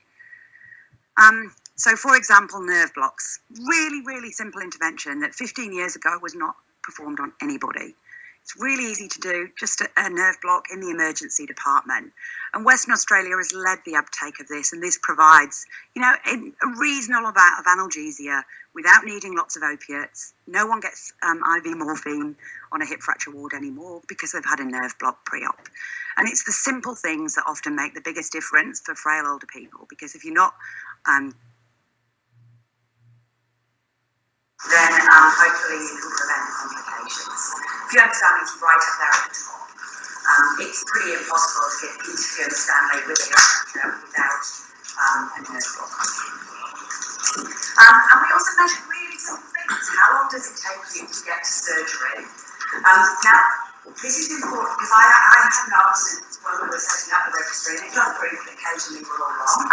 So, for example, nerve blocks. Really, really simple intervention that 15 years ago was not performed on anybody. It's really easy to do, just a nerve block in the emergency department. And Western Australia has led the uptake of this, and this provides, a reasonable amount of analgesia without needing lots of opiates. No one gets IV morphine on a hip fracture ward anymore because they've had a nerve block pre-op. And it's the simple things that often make the biggest difference for frail older people, because if you're not then hopefully you can prevent complications. Fiona Stanley's right up there at the top. It's pretty impossible to get into Fiona Stanley with a hip fracture without a nerve block. And we also measured really simple things. How long does it take you to get to surgery? Now, this is important because I had an answer when we were setting up the registry, and it does prove that occasionally we're all wrong.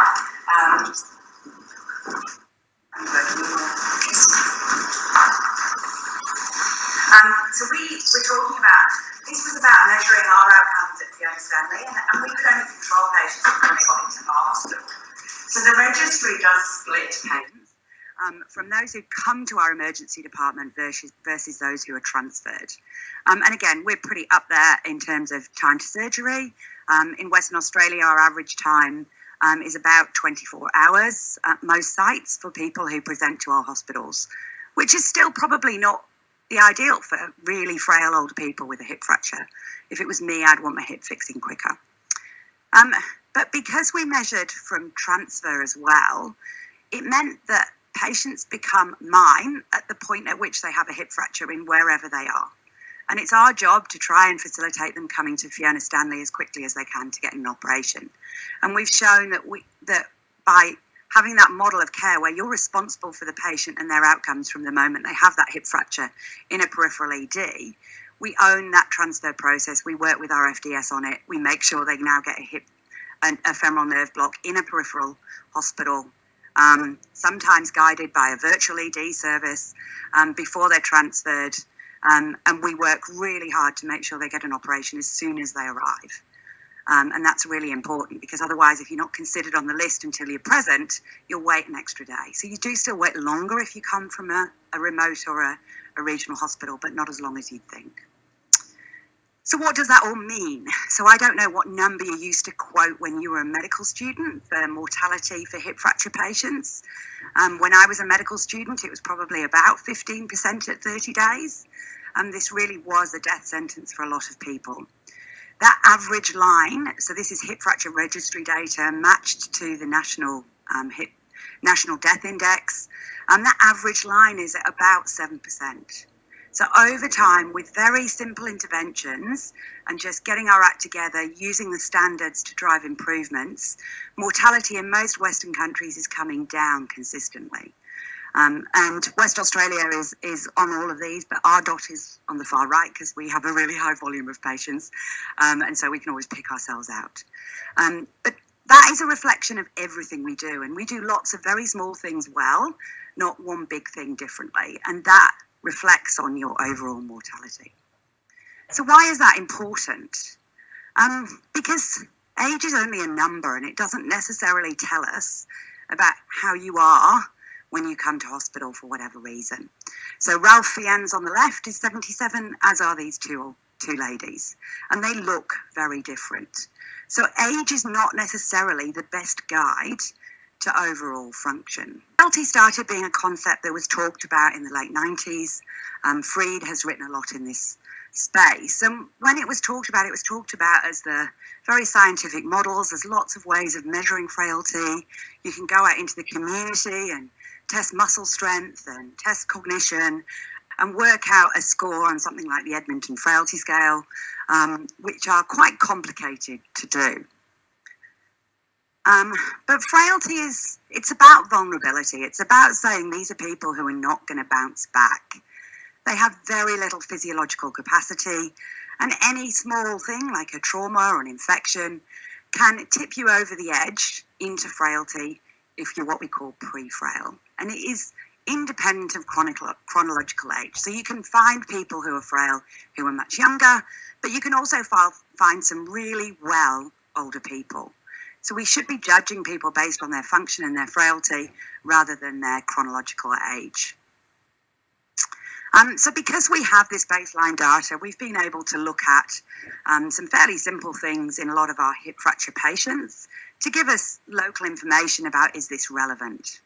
So we were talking about, this was about measuring our outcomes at Fiona Stanley, and we could only control patients when they got into our hospital. So the registry does split patients from those who come to our emergency department versus those who are transferred. And again, we're pretty up there in terms of time to surgery. In Western Australia, our average time is about 24 hours at most sites for people who present to our hospitals, which is still probably not the ideal for really frail older people with a hip fracture. If it was me, I'd want my hip fixing quicker. But because we measured from transfer as well, it meant that patients become mine at the point at which they have a hip fracture in wherever they are. And it's our job to try and facilitate them coming to Fiona Stanley as quickly as they can to get an operation. And we've shown that by having that model of care where you're responsible for the patient and their outcomes from the moment they have that hip fracture in a peripheral ED, we own that transfer process. We work with our FDS on it. We make sure they now get a femoral nerve block in a peripheral hospital, sometimes guided by a virtual ED service before they're transferred. And we work really hard to make sure they get an operation as soon as they arrive. And that's really important, because otherwise, if you're not considered on the list until you're present, you'll wait an extra day. So you do still wait longer if you come from a remote or a regional hospital, but not as long as you'd think. So what does that all mean? So I don't know what number you used to quote when you were a medical student for mortality for hip fracture patients. When I was a medical student, it was probably about 15% at 30 days. This really was a death sentence for a lot of people. That average line, so this is hip fracture registry data matched to the National Death Index, that average line is at about 7%. So over time, with very simple interventions and just getting our act together, using the standards to drive improvements, mortality in most Western countries is coming down consistently. And West Australia is on all of these, but our dot is on the far right because we have a really high volume of patients, and so we can always pick ourselves out. But that is a reflection of everything we do, and we do lots of very small things well, not one big thing differently, and that reflects on your overall mortality. So why is that important? Because age is only a number, and it doesn't necessarily tell us about how you are when you come to hospital for whatever reason. So Ralph Fiennes on the left is 77, as are these two ladies, and they look very different. So age is not necessarily the best guide to overall function. Frailty started being a concept that was talked about in the late 90s. Freed has written a lot in this space. And when it was talked about as the very scientific models. There's lots of ways of measuring frailty. You can go out into the community and test muscle strength and test cognition and work out a score on something like the Edmonton Frailty Scale, which are quite complicated to do. But frailty it's about vulnerability. It's about saying these are people who are not going to bounce back. They have very little physiological capacity, and any small thing like a trauma or an infection can tip you over the edge into frailty if you're what we call pre-frail. And it is independent of chronological age. So you can find people who are frail who are much younger, but you can also find some really well older people. So we should be judging people based on their function and their frailty rather than their chronological age. So because we have this baseline data, we've been able to look at some fairly simple things in a lot of our hip fracture patients to give us local information about, is this relevant?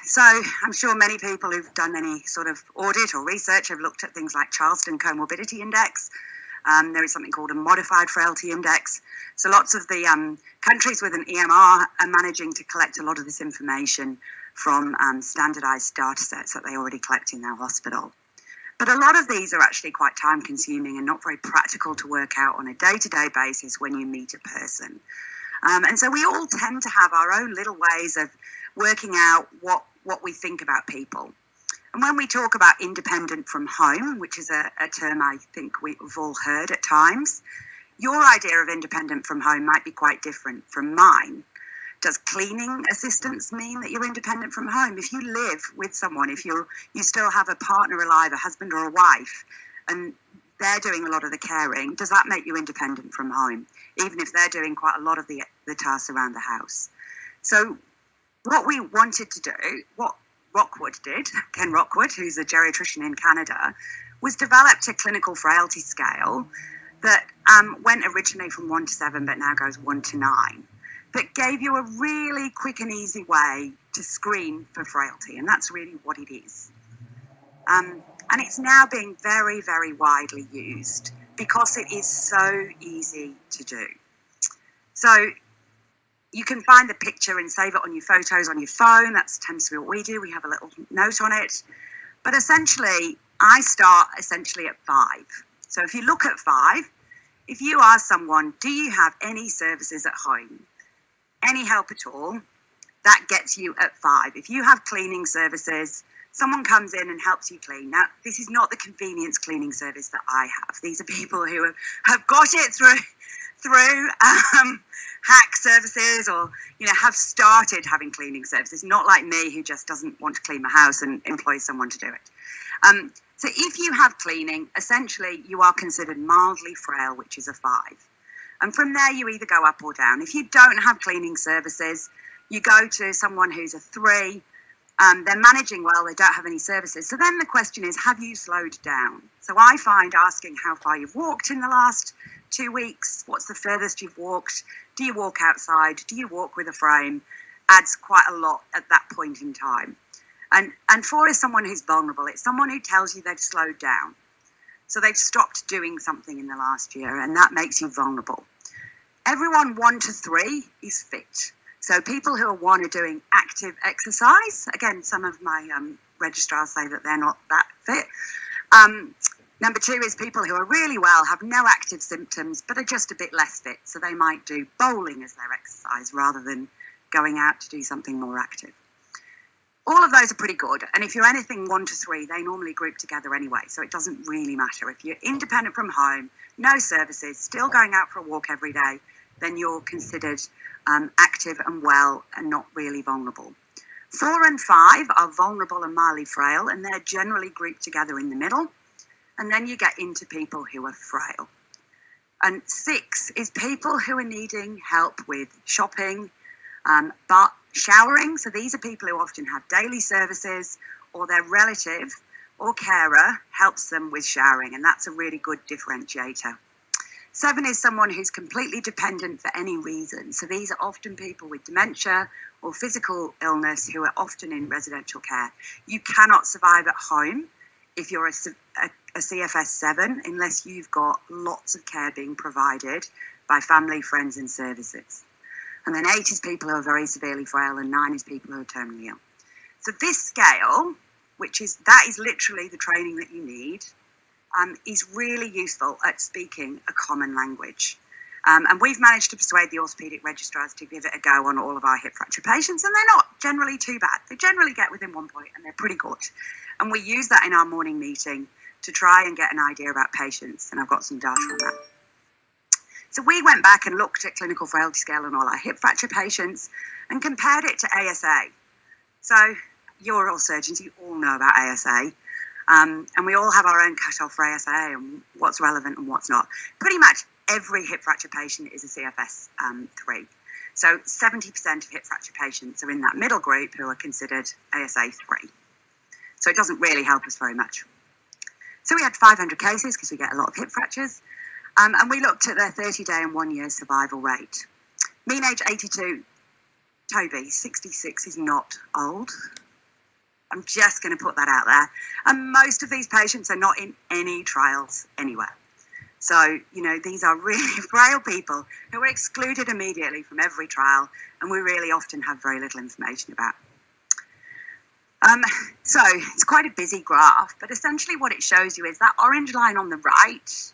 So I'm sure many people who've done any sort of audit or research have looked at things like Charleston Comorbidity Index. There is something called a Modified Frailty Index. So lots of the countries with an EMR are managing to collect a lot of this information from standardised data sets that they already collect in their hospital. But a lot of these are actually quite time consuming and not very practical to work out on a day-to-day basis when you meet a person. And so we all tend to have our own little ways of working out what we think about people. And when we talk about independent from home, which is a term I think we've all heard at times, your idea of independent from home might be quite different from mine. Does cleaning assistance mean that you're independent from home? If you live with someone, if you still have a partner alive, a husband or a wife, and they're doing a lot of the caring, does that make you independent from home, even if they're doing quite a lot of the tasks around the house? So what we wanted to do, what Rockwood did, Ken Rockwood, who's a geriatrician in Canada, was developed a clinical frailty scale that went originally from 1 to 7, but now goes 1 to 9. That gave you a really quick and easy way to screen for frailty, and that's really what it is. And it's now being very, very widely used because it is so easy to do. So you can find the picture and save it on your photos on your phone. That tends to be what we do. We have a little note on it. But essentially, I start essentially at 5. So if you look at 5, if you ask someone, do you have any services at home? Any help at all, that gets you at 5. If you have cleaning services, someone comes in and helps you clean. Now, this is not the convenience cleaning service that I have. These are people who have got it through hack services or, have started having cleaning services, not like me who just doesn't want to clean my house and employs someone to do it. So if you have cleaning, essentially you are considered mildly frail, which is a 5. And from there, you either go up or down. If you don't have cleaning services, you go to someone who's a 3. They're managing well, they don't have any services. So then the question is, have you slowed down? So I find asking how far you've walked in the last 2 weeks, what's the furthest you've walked, do you walk outside, do you walk with a frame, adds quite a lot at that point in time. And 4 is someone who's vulnerable. It's someone who tells you they've slowed down. So they've stopped doing something in the last year, and that makes you vulnerable. Everyone 1 to 3 is fit. So people who are 1 are doing active exercise. Again, some of my registrars say that they're not that fit. Number 2 is people who are really well, have no active symptoms, but are just a bit less fit. So they might do bowling as their exercise rather than going out to do something more active. All of those are pretty good. And if you're anything 1 to 3, they normally group together anyway. So it doesn't really matter. If you're independent from home, no services, still going out for a walk every day, then you're considered active and well and not really vulnerable. 4 and 5 are vulnerable and mildly frail, and they're generally grouped together in the middle. And then you get into people who are frail. And 6 is people who are needing help with shopping, but showering. So these are people who often have daily services, or their relative or carer helps them with showering, and that's a really good differentiator. 7 is someone who's completely dependent for any reason. So these are often people with dementia or physical illness who are often in residential care. You cannot survive at home if you're a CFS 7 unless you've got lots of care being provided by family, friends and services. And then 8 is people who are very severely frail, and 9 is people who are terminally ill. So this scale, that is literally the training that you need, is really useful at speaking a common language. And we've managed to persuade the orthopaedic registrars to give it a go on all of our hip fracture patients, and they're not generally too bad. They generally get within 1 point, and they're pretty good. And we use that in our morning meeting to try and get an idea about patients, and I've got some data on that. So we went back and looked at clinical frailty scale on all our hip fracture patients and compared it to ASA. So you're all surgeons, you all know about ASA. And we all have our own cut-off for ASA and what's relevant and what's not. Pretty much every hip fracture patient is a CFS 3. So 70% of hip fracture patients are in that middle group who are considered ASA 3. So it doesn't really help us very much. So we had 500 cases because we get a lot of hip fractures. And we looked at their 30-day and 1 year survival rate. Mean age 82. Toby, 66 is not old. I'm just going to put that out there. And most of these patients are not in any trials anywhere. So, these are really frail people who are excluded immediately from every trial, and we really often have very little information about. So it's quite a busy graph, but essentially what it shows you is that orange line on the right.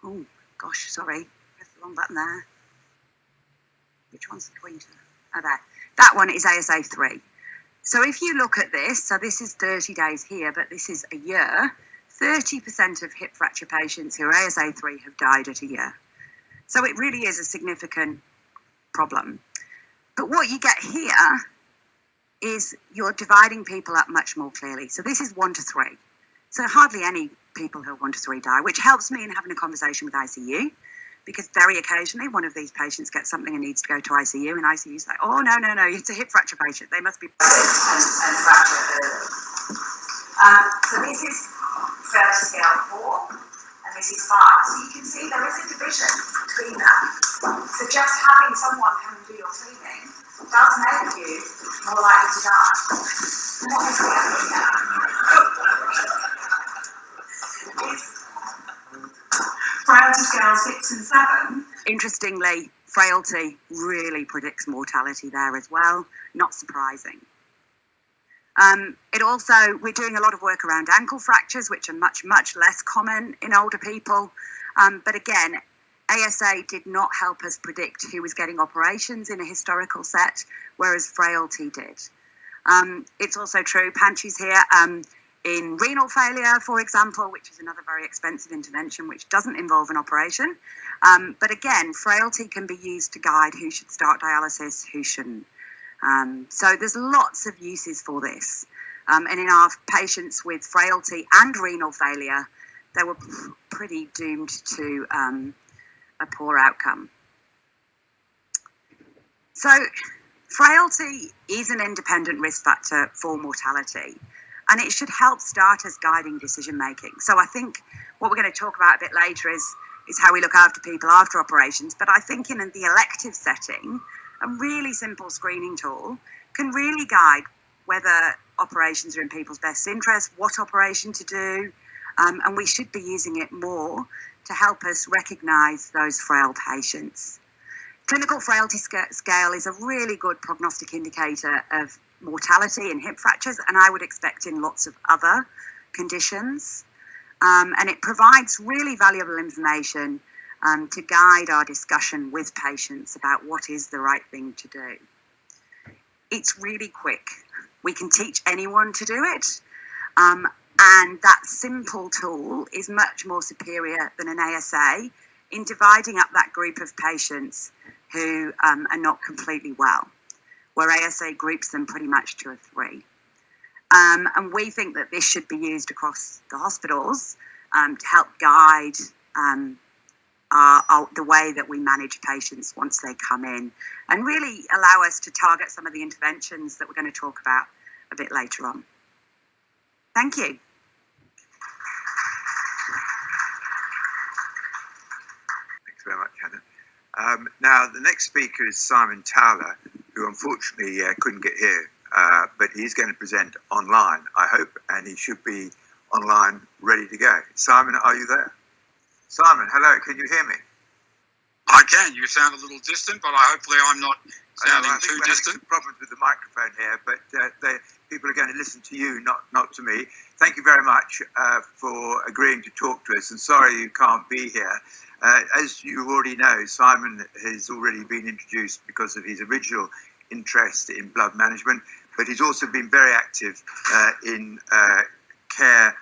Oh gosh, sorry, pressed the wrong button there. Which one's the pointer? Oh, there. That one is ASA 3. So if you look at this, so this is 30 days here, but this is a year, 30% of hip fracture patients who are ASA 3 have died at a year. So it really is a significant problem. But what you get here is you're dividing people up much more clearly. So this is 1 to 3. So hardly any people who are 1 to 3 die, which helps me in having a conversation with ICU, because very occasionally one of these patients gets something and needs to go to ICU, and ICU's like, oh, no, it's a hip fracture patient. They must be and fracture early. So this is frailty scale 4, and this is 5. So you can see there is a division between them. So just having someone come and do your cleaning does make you more likely to die. What is frailty scale 6 and 7. Interestingly, frailty really predicts mortality there as well. Not surprising. We're doing a lot of work around ankle fractures, which are much, much less common in older people. But again, ASA did not help us predict who was getting operations in a historical set, whereas frailty did. It's also true, Panchi's here, in renal failure, for example, which is another very expensive intervention which doesn't involve an operation. But again, frailty can be used to guide who should start dialysis, who shouldn't. So there's lots of uses for this. And in our patients with frailty and renal failure, they were pretty doomed to a poor outcome. So frailty is an independent risk factor for mortality, and it should help start us guiding decision making. So I think what we're going to talk about a bit later is how we look after people after operations. But I think in the elective setting, a really simple screening tool can really guide whether operations are in people's best interest, what operation to do, and we should be using it more to help us recognise those frail patients. Clinical frailty scale is a really good prognostic indicator of mortality in hip fractures, and I would expect in lots of other conditions. And it provides really valuable information to guide our discussion with patients about what is the right thing to do. It's really quick. We can teach anyone to do it. And that simple tool is much more superior than an ASA in dividing up that group of patients who are not completely well, where ASA groups them pretty much 2 or 3. And we think that this should be used across the hospitals to help guide the way that we manage patients once they come in, and really allow us to target some of the interventions that we're going to talk about a bit later on. Thank you. Thanks very much, Hannah. Now, the next speaker is Simon Towler, who unfortunately couldn't get here, but he's going to present online, I hope, and he should be online ready to go. Simon, are you there? Simon, hello, can you hear me? I can. You sound a little distant, but hopefully I'm not sounding too distant. Having problems with the microphone here, but people are going to listen to you, not to me. Thank you very much for agreeing to talk to us, and sorry you can't be here. As you already know, Simon has already been introduced because of his original interest in blood management, but he's also been very active in care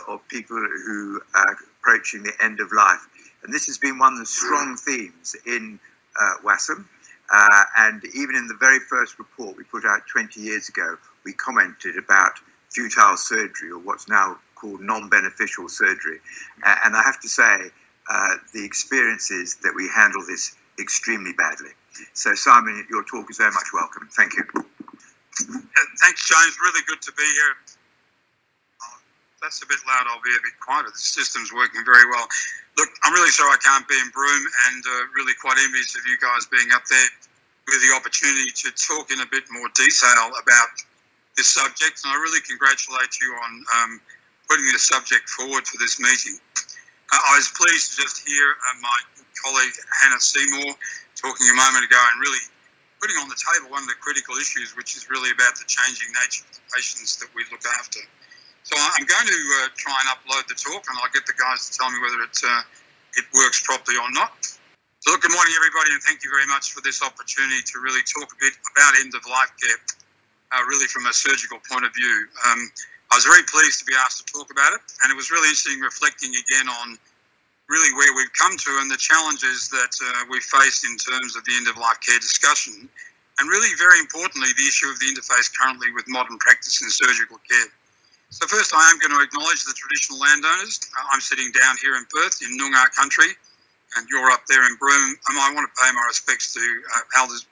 of people who are approaching the end of life. And this has been one of the strong themes in WASM. And even in the very first report we put out 20 years ago, we commented about futile surgery, or what's now called non-beneficial surgery. And I have to say, the experience is that we handle this extremely badly. So Simon, your talk is very much welcome. Thank you. Thanks, James. Really good to be here. That's a bit loud. I'll be a bit quieter. The system's working very well. Look, I'm really sorry I can't be in Broome, and really quite envious of you guys being up there with the opportunity to talk in a bit more detail about this subject. And I really congratulate you on putting this subject forward for this meeting. I was pleased to just hear my colleague Hannah Seymour talking a moment ago and really putting on the table one of the critical issues, which is really about the changing nature of the patients that we look after. So I'm going to try and upload the talk, and I'll get the guys to tell me whether it works properly or not. So look, good morning, everybody, and thank you very much for this opportunity to really talk a bit about end-of-life care, really from a surgical point of view. I was very pleased to be asked to talk about it, and it was really interesting reflecting again on really where we've come to and the challenges that we face in terms of the end-of-life care discussion, and really, very importantly, the issue of the interface currently with modern practice in surgical care. So first, I am going to acknowledge the traditional landowners. I'm sitting down here in Perth in Noongar country, and you're up there in Broome. And I want to pay my respects to elders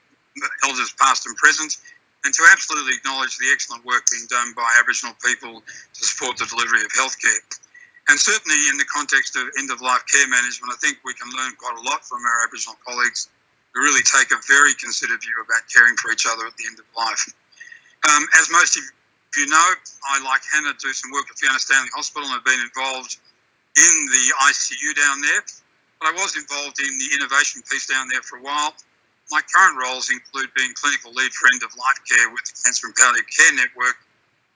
past and present, and to absolutely acknowledge the excellent work being done by Aboriginal people to support the delivery of healthcare. And certainly in the context of end-of-life care management, I think we can learn quite a lot from our Aboriginal colleagues who really take a very considered view about caring for each other at the end of life. As most of you know, I, like Hannah, do some work at Fiona Stanley Hospital and have been involved in the ICU down there. But I was involved in the innovation piece down there for a while. My current roles include being clinical lead for end-of-life care with the Cancer and Palliative Care Network.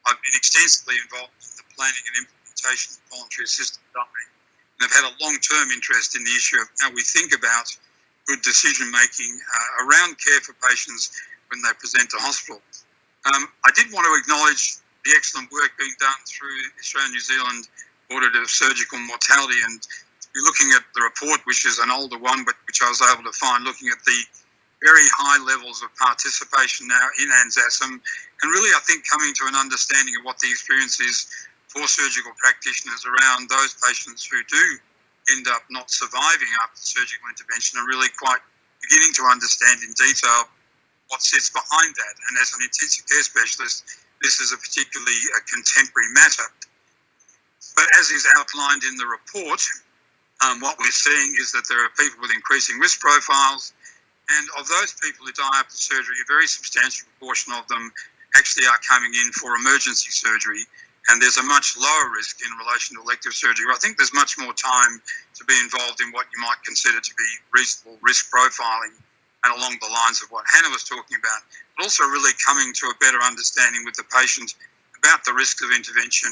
I've been extensively involved in the planning and implementation of voluntary assisted dying, and have had a long-term interest in the issue of how we think about good decision-making around care for patients when they present to hospital. I did want to acknowledge the excellent work being done through the Australia-New Zealand Audit of Surgical Mortality, and to be looking at the report, which is an older one, but which I was able to find looking at the very high levels of participation now in ANZASM, and really I think coming to an understanding of what the experience is for surgical practitioners around those patients who do end up not surviving after surgical intervention, and really quite beginning to understand in detail what sits behind that. And as an intensive care specialist, this is a particularly contemporary matter. But as is outlined in the report, what we're seeing is that there are people with increasing risk profiles, and of those people who die after surgery, a very substantial proportion of them actually are coming in for emergency surgery, and there's a much lower risk in relation to elective surgery. I think there's much more time to be involved in what you might consider to be reasonable risk profiling, and along the lines of what Hannah was talking about, but also really coming to a better understanding with the patient about the risk of intervention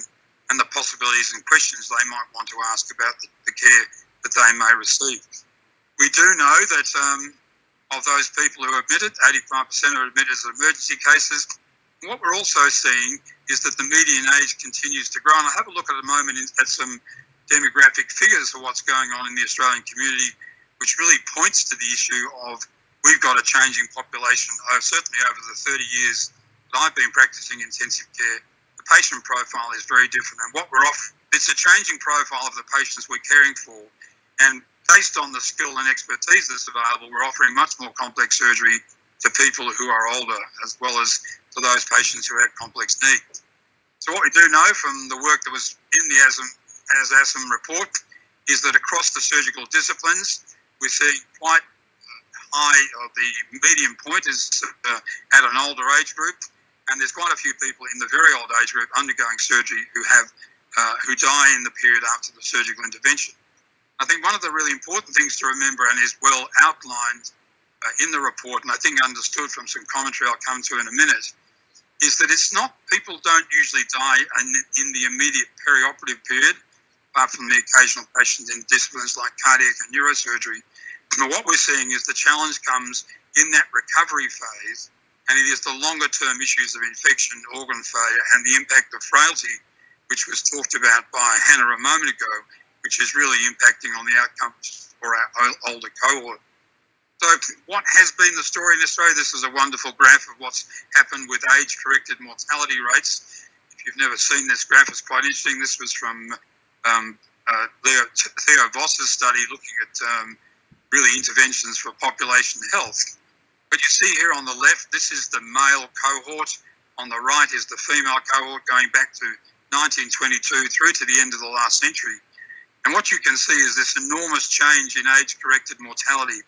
and the possibilities and questions they might want to ask about the care that they may receive. We do know that of those people who are admitted, 85% are admitted as emergency cases. And what we're also seeing is that the median age continues to grow. And I'll have a look at a moment at some demographic figures for what's going on in the Australian community, which really points to the issue of we've got a changing population. Certainly over the 30 years that I've been practicing intensive care, the patient profile is very different. And what we're offering, it's a changing profile of the patients we're caring for. And based on the skill and expertise that's available, we're offering much more complex surgery to people who are older, as well as to those patients who have complex needs. So what we do know from the work that was in the ASM report is that across the surgical disciplines, we're seeing quite high, the median point is at an older age group, and there's quite a few people in the very old age group undergoing surgery who die in the period after the surgical intervention. I think one of the really important things to remember, and is well outlined in the report, and I think understood from some commentary I'll come to in a minute, is that it's not, people don't usually die in the immediate perioperative period, apart from the occasional patient in disciplines like cardiac and neurosurgery. But what we're seeing is the challenge comes in that recovery phase, and it is the longer term issues of infection, organ failure, and the impact of frailty, which was talked about by Hannah a moment ago, which is really impacting on the outcomes for our older cohort. So what has been the story in Australia? This is a wonderful graph of what's happened with age-corrected mortality rates. If you've never seen this graph, it's quite interesting. This was from Theo Voss's study looking at really interventions for population health. But you see here on the left, this is the male cohort. On the right is the female cohort going back to 1922 through to the end of the last century. And what you can see is this enormous change in age-corrected mortality,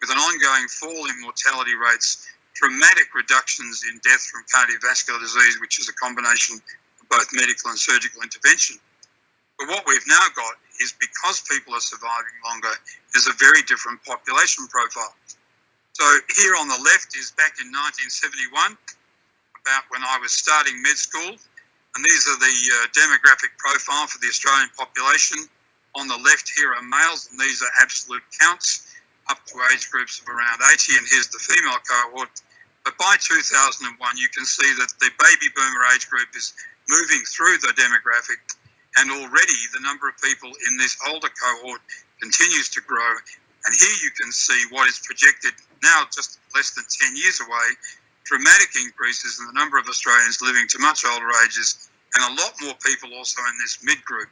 with an ongoing fall in mortality rates, dramatic reductions in death from cardiovascular disease, which is a combination of both medical and surgical intervention. But what we've now got is, because people are surviving longer, is a very different population profile. So here on the left is back in 1971, about when I was starting med school, and these are the demographic profile for the Australian population. On the left here are males, and these are absolute counts up to age groups of around 80, and here's the female cohort. But by 2001, you can see that the baby boomer age group is moving through the demographic, and already the number of people in this older cohort continues to grow. And here you can see what is projected now, just less than 10 years away, dramatic increases in the number of Australians living to much older ages, and a lot more people also in this mid group.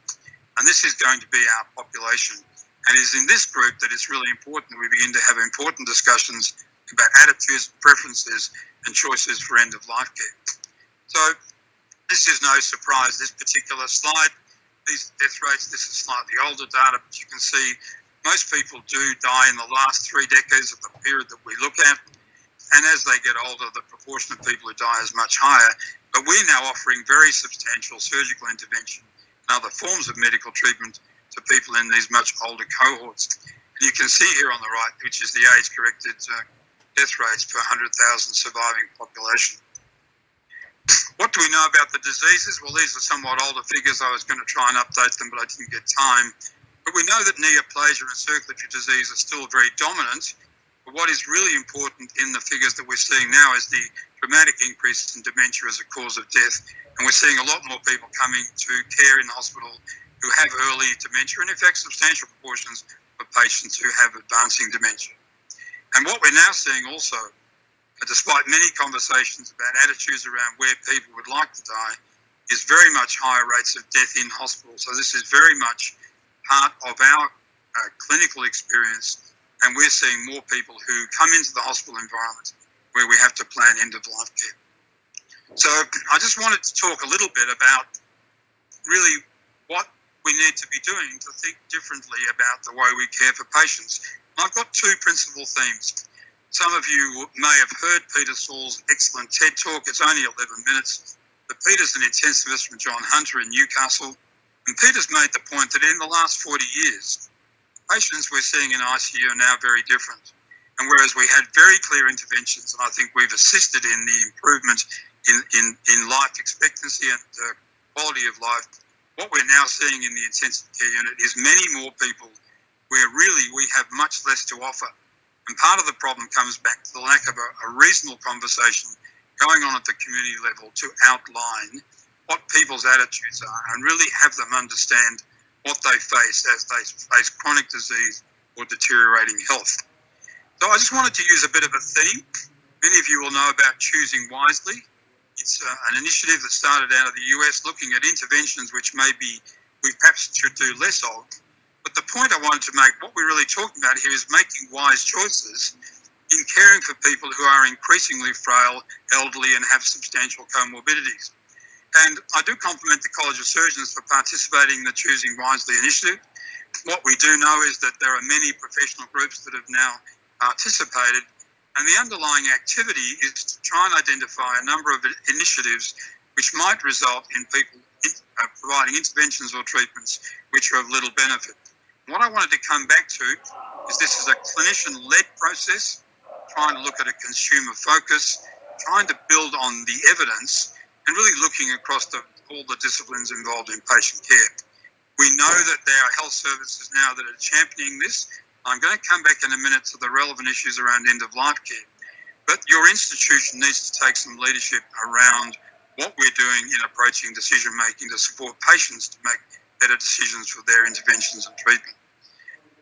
And this is going to be our population. And it is in this group that it's really important that we begin to have important discussions about attitudes, preferences, and choices for end-of-life care. So this is no surprise, this particular slide. These death rates, this is slightly older data, but you can see most people do die in the last 3 decades of the period that we look at. And as they get older, the proportion of people who die is much higher. But we're now offering very substantial surgical intervention and other forms of medical treatment to people in these much older cohorts. And you can see here on the right, which is the age-corrected death rates per 100,000 surviving population. What do we know about the diseases? Well, these are somewhat older figures. I was going to try and update them, but I didn't get time. But we know that neoplasia and circulatory disease are still very dominant. But what is really important in the figures that we're seeing now is the dramatic increase in dementia as a cause of death. And we're seeing a lot more people coming to care in the hospital who have early dementia, and in fact substantial proportions of patients who have advancing dementia. And what we're now seeing also, despite many conversations about attitudes around where people would like to die, is very much higher rates of death in hospital. So this is very much part of our clinical experience, and we're seeing more people who come into the hospital environment where we have to plan end-of-life care. So I just wanted to talk a little bit about really what we need to be doing to think differently about the way we care for patients. I've got two principal themes. Some of you may have heard Peter Saul's excellent TED Talk. It's only 11 minutes. But Peter's an intensivist from John Hunter in Newcastle. And Peter's made the point that in the last 40 years, patients we're seeing in ICU are now very different. And whereas we had very clear interventions, and I think we've assisted in the improvement in life expectancy and quality of life, what we're now seeing in the intensive care unit is many more people where really we have much less to offer. And part of the problem comes back to the lack of a reasonable conversation going on at the community level to outline what people's attitudes are and really have them understand what they face as they face chronic disease or deteriorating health. So I just wanted to use a bit of a theme. Many of you will know about Choosing Wisely. It's an initiative that started out of the US looking at interventions which maybe we perhaps should do less of. But the point I wanted to make, what we're really talking about here is making wise choices in caring for people who are increasingly frail, elderly, and have substantial comorbidities. And I do compliment the College of Surgeons for participating in the Choosing Wisely initiative. What we do know is that there are many professional groups that have now participated, and the underlying activity is to try and identify a number of initiatives which might result in people providing interventions or treatments which are of little benefit. What I wanted to come back to is this is a clinician-led process, trying to look at a consumer focus, trying to build on the evidence, and really looking across all the disciplines involved in patient care. We know that there are health services now that are championing this. I'm going to come back in a minute to the relevant issues around end-of-life care. But your institution needs to take some leadership around what we're doing in approaching decision-making to support patients to make better decisions for their interventions and treatment.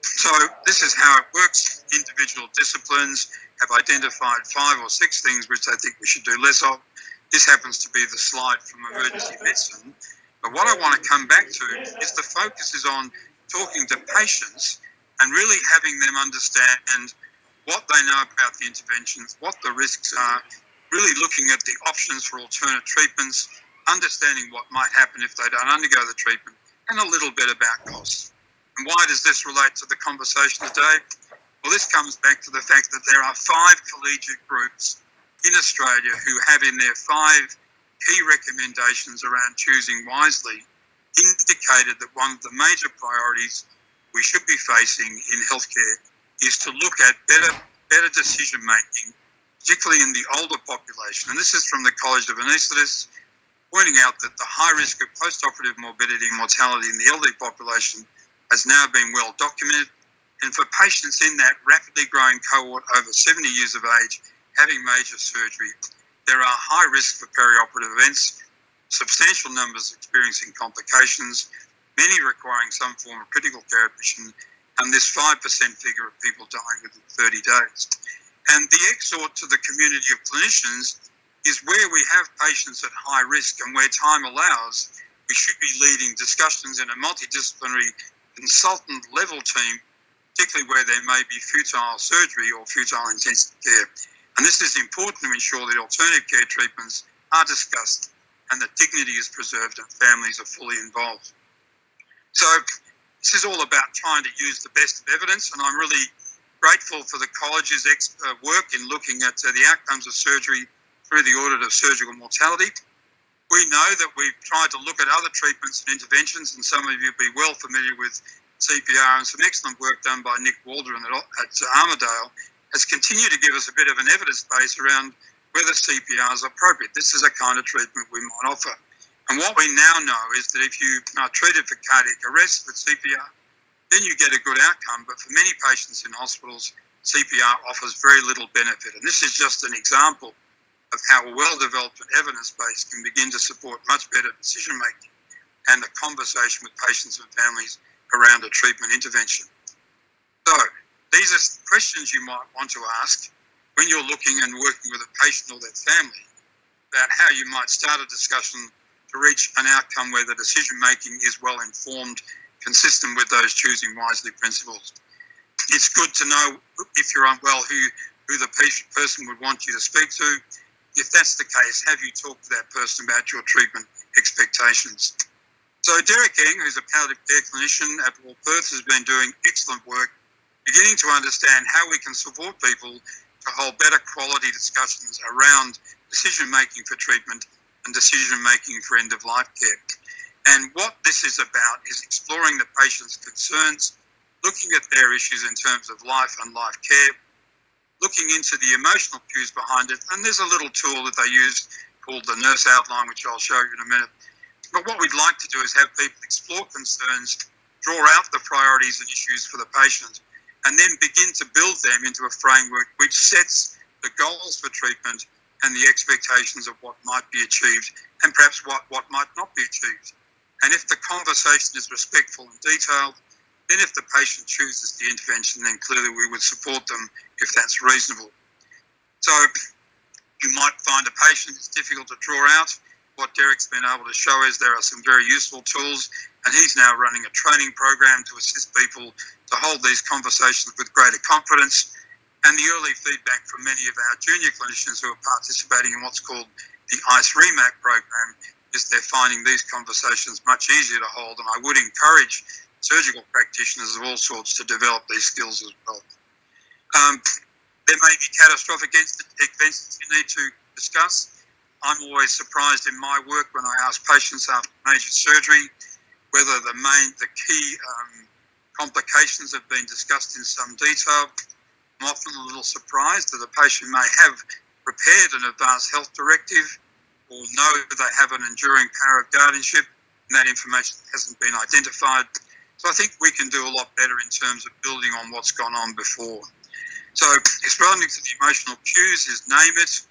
So this is how it works. Individual disciplines have identified 5 or 6 things which they think we should do less of. This happens to be the slide from emergency medicine. But what I want to come back to is the focus is on talking to patients and really having them understand what they know about the interventions, what the risks are, really looking at the options for alternate treatments, understanding what might happen if they don't undergo the treatment, and a little bit about costs. And why does this relate to the conversation today? Well, this comes back to the fact that there are 5 collegiate groups in Australia who have in their 5 key recommendations around choosing wisely indicated that one of the major priorities we should be facing in healthcare is to look at better decision making, particularly in the older population. And this is from the College of Anaesthetists, pointing out that the high risk of post-operative morbidity and mortality in the elderly population has now been well documented. And for patients in that rapidly growing cohort over 70 years of age having major surgery, there are high risks for perioperative events, substantial numbers experiencing complications, many requiring some form of critical care admission, and this 5% figure of people dying within 30 days. And the exhort to the community of clinicians is where we have patients at high risk and where time allows, we should be leading discussions in a multidisciplinary consultant level team, particularly where there may be futile surgery or futile intensive care. And this is important to ensure that alternative care treatments are discussed and that dignity is preserved and families are fully involved. So this is all about trying to use the best of evidence, and I'm really grateful for the college's work in looking at the outcomes of surgery through the audit of surgical mortality. We know that we've tried to look at other treatments and interventions, and some of you will be well familiar with CPR, and some excellent work done by Nick Waldron at Armidale has continued to give us a bit of an evidence base around whether CPR is appropriate. This is a kind of treatment we might offer. And what we now know is that if you are treated for cardiac arrest with CPR, then you get a good outcome. But for many patients in hospitals, CPR offers very little benefit. And this is just an example of how a well-developed evidence base can begin to support much better decision-making and a conversation with patients and families around a treatment intervention. So These are questions you might want to ask when you're looking and working with a patient or their family about how you might start a discussion to reach an outcome where the decision-making is well informed, consistent with those choosing wisely principles. It's good to know if you're unwell who the person would want you to speak to. If that's the case, have you talked to that person about your treatment expectations? So Derek Eng, who's a palliative care clinician at Royal Perth, has been doing excellent work beginning to understand how we can support people to hold better quality discussions around decision-making for treatment and decision-making for end-of-life care. And what this is about is exploring the patient's concerns, looking at their issues in terms of life and life care, looking into the emotional cues behind it. And there's a little tool that they use called the nurse outline, which I'll show you in a minute. But what we'd like to do is have people explore concerns, draw out the priorities and issues for the patient, and then begin to build them into a framework which sets the goals for treatment and the expectations of what might be achieved and perhaps what might not be achieved. And if the conversation is respectful and detailed, then if the patient chooses the intervention, then clearly we would support them if that's reasonable. So you might find a patient it's difficult to draw out. What Derek's been able to show is there are some very useful tools, and he's now running a training program to assist people to hold these conversations with greater confidence. And the early feedback from many of our junior clinicians who are participating in what's called the ICE REMAC program is they're finding these conversations much easier to hold, and I would encourage surgical practitioners of all sorts to develop these skills as well. There may be catastrophic events that you need to discuss. I'm always surprised in my work when I ask patients after major surgery whether the key complications have been discussed in some detail. I'm often a little surprised that a patient may have prepared an advanced health directive or know that they have an enduring power of guardianship and that information hasn't been identified. So I think we can do a lot better in terms of building on what's gone on before. So responding to the emotional cues is name it,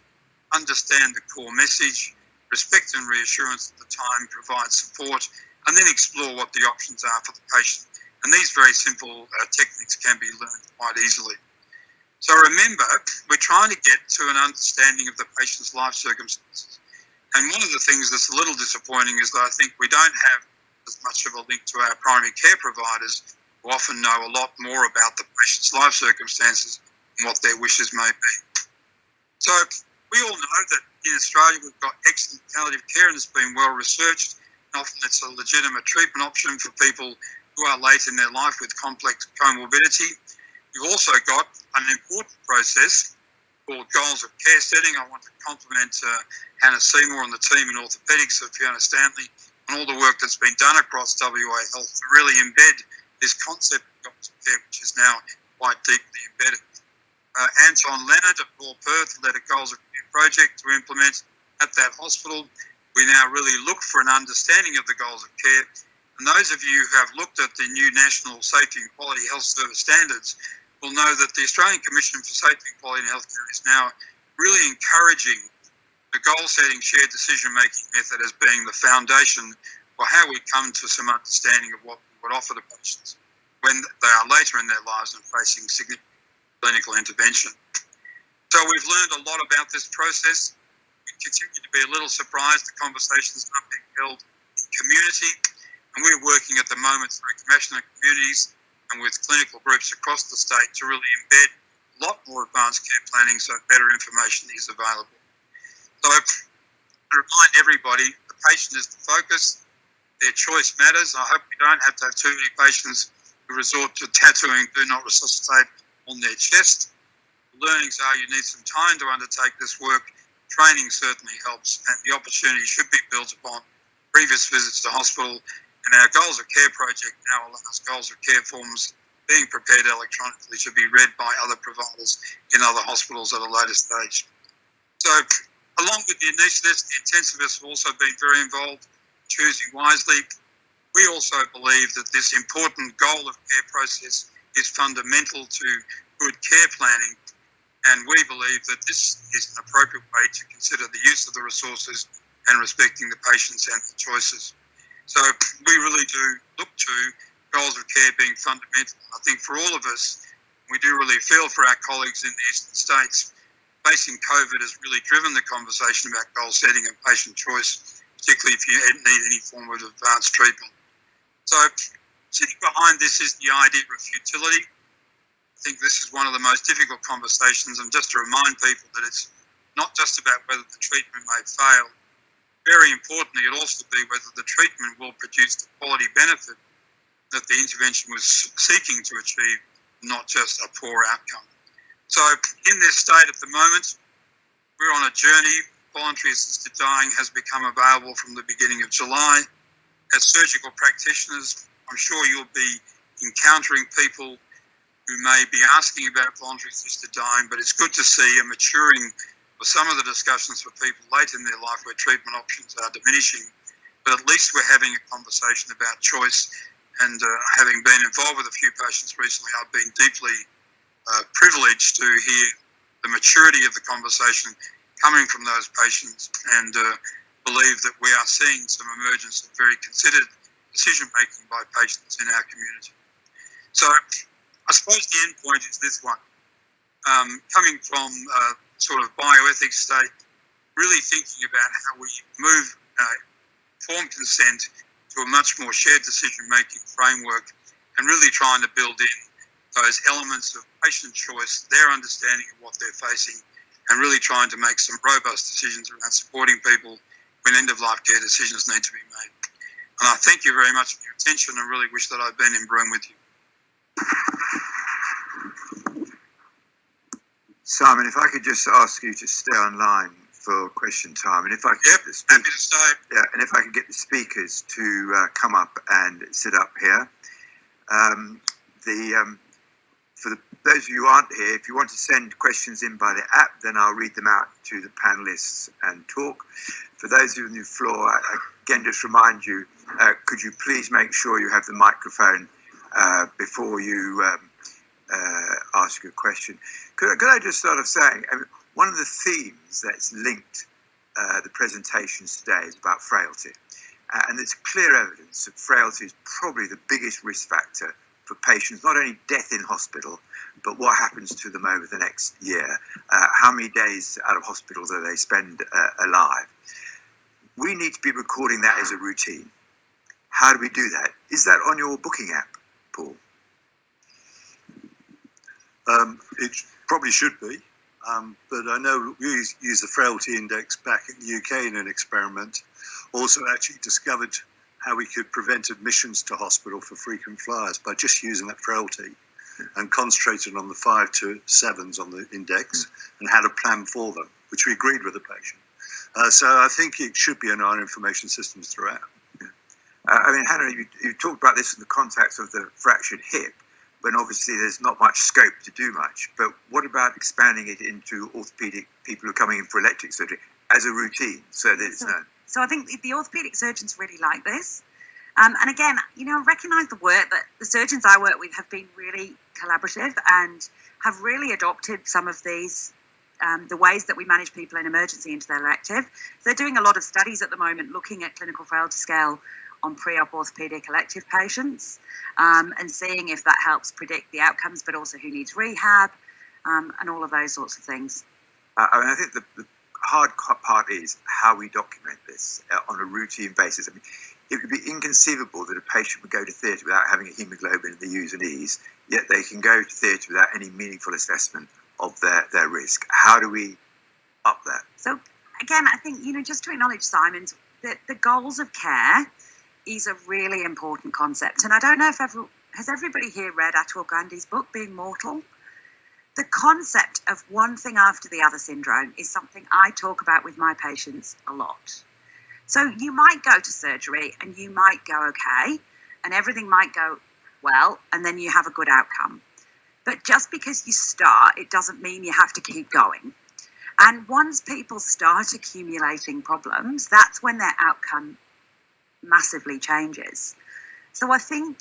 understand the core message, respect and reassurance at the time, provide support, and then explore what the options are for the patient. And these very simple techniques can be learned quite easily. So remember, we're trying to get to an understanding of the patient's life circumstances. And one of the things that's a little disappointing is that I think we don't have as much of a link to our primary care providers, who often know a lot more about the patient's life circumstances and what their wishes may be. So we all know that in Australia we've got excellent palliative care and it's been well researched. And often it's a legitimate treatment option for people who are late in their life with complex comorbidity. We've also got an important process called goals of care setting. I want to compliment Hannah Seymour and the team in orthopaedics of Fiona Stanley and all the work that's been done across WA Health to really embed this concept of goals of care, which is now quite deeply embedded. Anton Leonard at Royal Perth led a goals of care project to implement at that hospital. We now really look for an understanding of the goals of care. And those of you who have looked at the new National Safety and Quality Health Service Standards will know that the Australian Commission for Safety and Quality in Healthcare is now really encouraging the goal-setting shared decision-making method as being the foundation for how we come to some understanding of what we would offer to patients when they are later in their lives and facing significant clinical intervention. So we've learned a lot about this process. We continue to be a little surprised the conversations aren't being held in community, and we're working at the moment through compassionate communities and with clinical groups across the state to really embed a lot more advanced care planning so better information is available. So I remind everybody the patient is the focus, their choice matters. I hope we don't have to have too many patients who resort to tattooing "do not resuscitate" on their chest. The learnings are you need some time to undertake this work. Training certainly helps, and the opportunity should be built upon previous visits to hospital. And our Goals of Care project now allows Goals of Care forms being prepared electronically to be read by other providers in other hospitals at a later stage. So along with the anaesthetists, the intensivists have also been very involved, choosing wisely. We also believe that this important goal of care process is fundamental to good care planning, and we believe that this is an appropriate way to consider the use of the resources and respecting the patients and the choices. So we really do look to goals of care being fundamental. I think for all of us, We do really feel for our colleagues in the eastern states. Facing COVID has really driven the conversation about goal setting and patient choice, particularly if you need any form of advanced treatment. So sitting behind this is the idea of futility. I think this is one of the most difficult conversations, and just to remind people that it's not just about whether the treatment may fail. Very importantly, it'll also be whether the treatment will produce the quality benefit that the intervention was seeking to achieve, not just a poor outcome. So in this state at the moment, we're on a journey. Voluntary assisted dying has become available from the beginning of July. As surgical practitioners, I'm sure you'll be encountering people who may be asking about voluntary assisted dying, but it's good to see a maturing of some of the discussions for people late in their life where treatment options are diminishing. But at least we're having a conversation about choice, and having been involved with a few patients recently, I've been deeply privileged to hear the maturity of the conversation coming from those patients, and believe that we are seeing some emergence of very considered decision-making by patients in our community. So I suppose the end point is this one. Coming from sort of bioethics state, really thinking about how we move informed consent to a much more shared decision-making framework, and really trying to build in those elements of patient choice, their understanding of what they're facing, and really trying to make some robust decisions around supporting people when end-of-life care decisions need to be made. And I thank you very much for your attention, and really wish that I'd been in Broome with you. Simon, if I could just ask you to stay online for question time, and if I could happy to stay. Yeah, and if I could get the speakers to come up and sit up here. For those of you who aren't here, if you want to send questions in by the app, then I'll read them out to the panelists and talk. For those of you on the floor, I again just remind you, could you please make sure you have the microphone before you ask your question. Could I just start off saying, one of the themes that's linked the presentations today is about frailty. And there's clear evidence that frailty is probably the biggest risk factor for patients, not only death in hospital, but what happens to them over the next year. How many days out of hospital do they spend alive? We need to be recording that as a routine. How do we do that? Is that on your booking app, Paul? It probably should be, but I know we used the frailty index back in the UK in an experiment. Also actually discovered how we could prevent admissions to hospital for frequent flyers by just using that frailty, and concentrated on the 5 to 7s on the index and had a plan for them, which we agreed with the patient. So I think it should be in our information systems throughout. Hannah, you talked about this in the context of the fractured hip, when obviously there's not much scope to do much. But what about expanding it into orthopaedic people who are coming in for electric surgery as a routine, so that it's known? So I think the orthopaedic surgeons really like this. And again, recognise the work that the surgeons I work with have been really collaborative and have really adopted some of these, the ways that we manage people in emergency into their elective. So they're doing a lot of studies at the moment looking at clinical frailty scale on pre-op orthopaedic elective patients, and seeing if that helps predict the outcomes, but also who needs rehab, and all of those sorts of things. I think the hard part is how we document this on a routine basis. It would be inconceivable that a patient would go to theatre without having a haemoglobin in the U's and E's, yet they can go to theatre without any meaningful assessment of their risk. How do we up that? So again, I think, just to acknowledge Simon's, that the goals of care is a really important concept. And I don't know if has everybody here read Atul Gandhi's book, Being Mortal? The concept of one thing after the other syndrome is something I talk about with my patients a lot. So you might go to surgery and you might go okay, and everything might go well, and then you have a good outcome. But just because you start, it doesn't mean you have to keep going. And once people start accumulating problems, that's when their outcome massively changes. So I think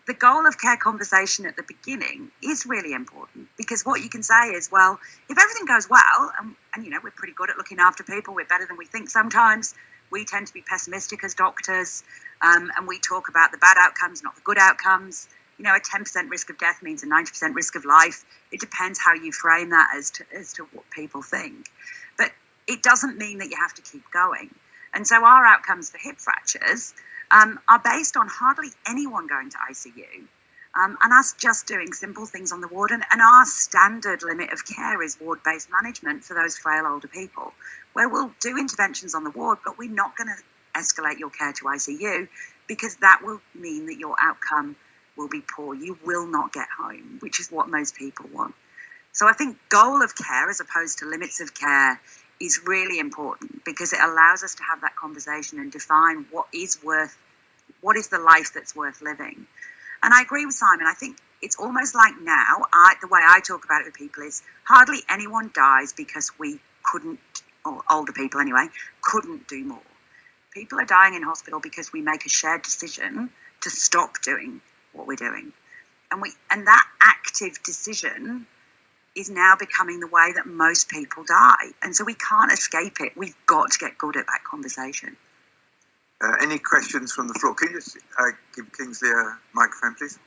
the goal of care conversation at the beginning is really important, because what you can say is, well, if everything goes well, and we're pretty good at looking after people, we're better than we think sometimes, we tend to be pessimistic as doctors, and we talk about the bad outcomes, not the good outcomes. a 10% risk of death means a 90% risk of life. It depends how you frame that as to what people think. But it doesn't mean that you have to keep going. And so our outcomes for hip fractures are based on hardly anyone going to ICU, and us just doing simple things on the ward. And our standard limit of care is ward-based management for those frail older people, where we'll do interventions on the ward, but we're not going to escalate your care to ICU, because that will mean that your outcome will be poor. You will not get home, which is what most people want. So I think goal of care as opposed to limits of care is really important, because it allows us to have that conversation and define what is the life that's worth living. And I agree with Simon. I think it's almost like now, the way I talk about it with people is hardly anyone dies because we couldn't, or older people anyway, couldn't do more. People are dying in hospital because we make a shared decision to stop doing what we're doing. And that active decision is now becoming the way that most people die. And so we can't escape it. We've got to get good at that conversation. Any questions from the floor? Can you just give Kingsley a microphone, please?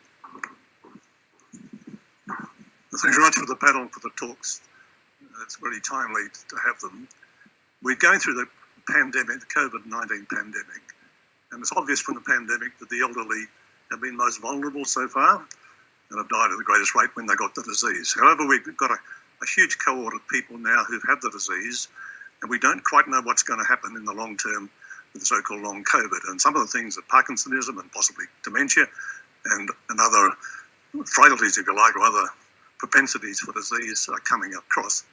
Thanks very much for the panel, for the talks. It's really timely to have them. We're going through the pandemic, the COVID-19 pandemic, and it's obvious from the pandemic that the elderly have been most vulnerable so far and have died at the greatest rate when they got the disease. However, we've got a huge cohort of people now who've had the disease, and we don't quite know what's going to happen in the long term with the so-called long COVID. And some of the things are Parkinsonism and possibly dementia and other frailties, if you like, or other propensities for disease are coming across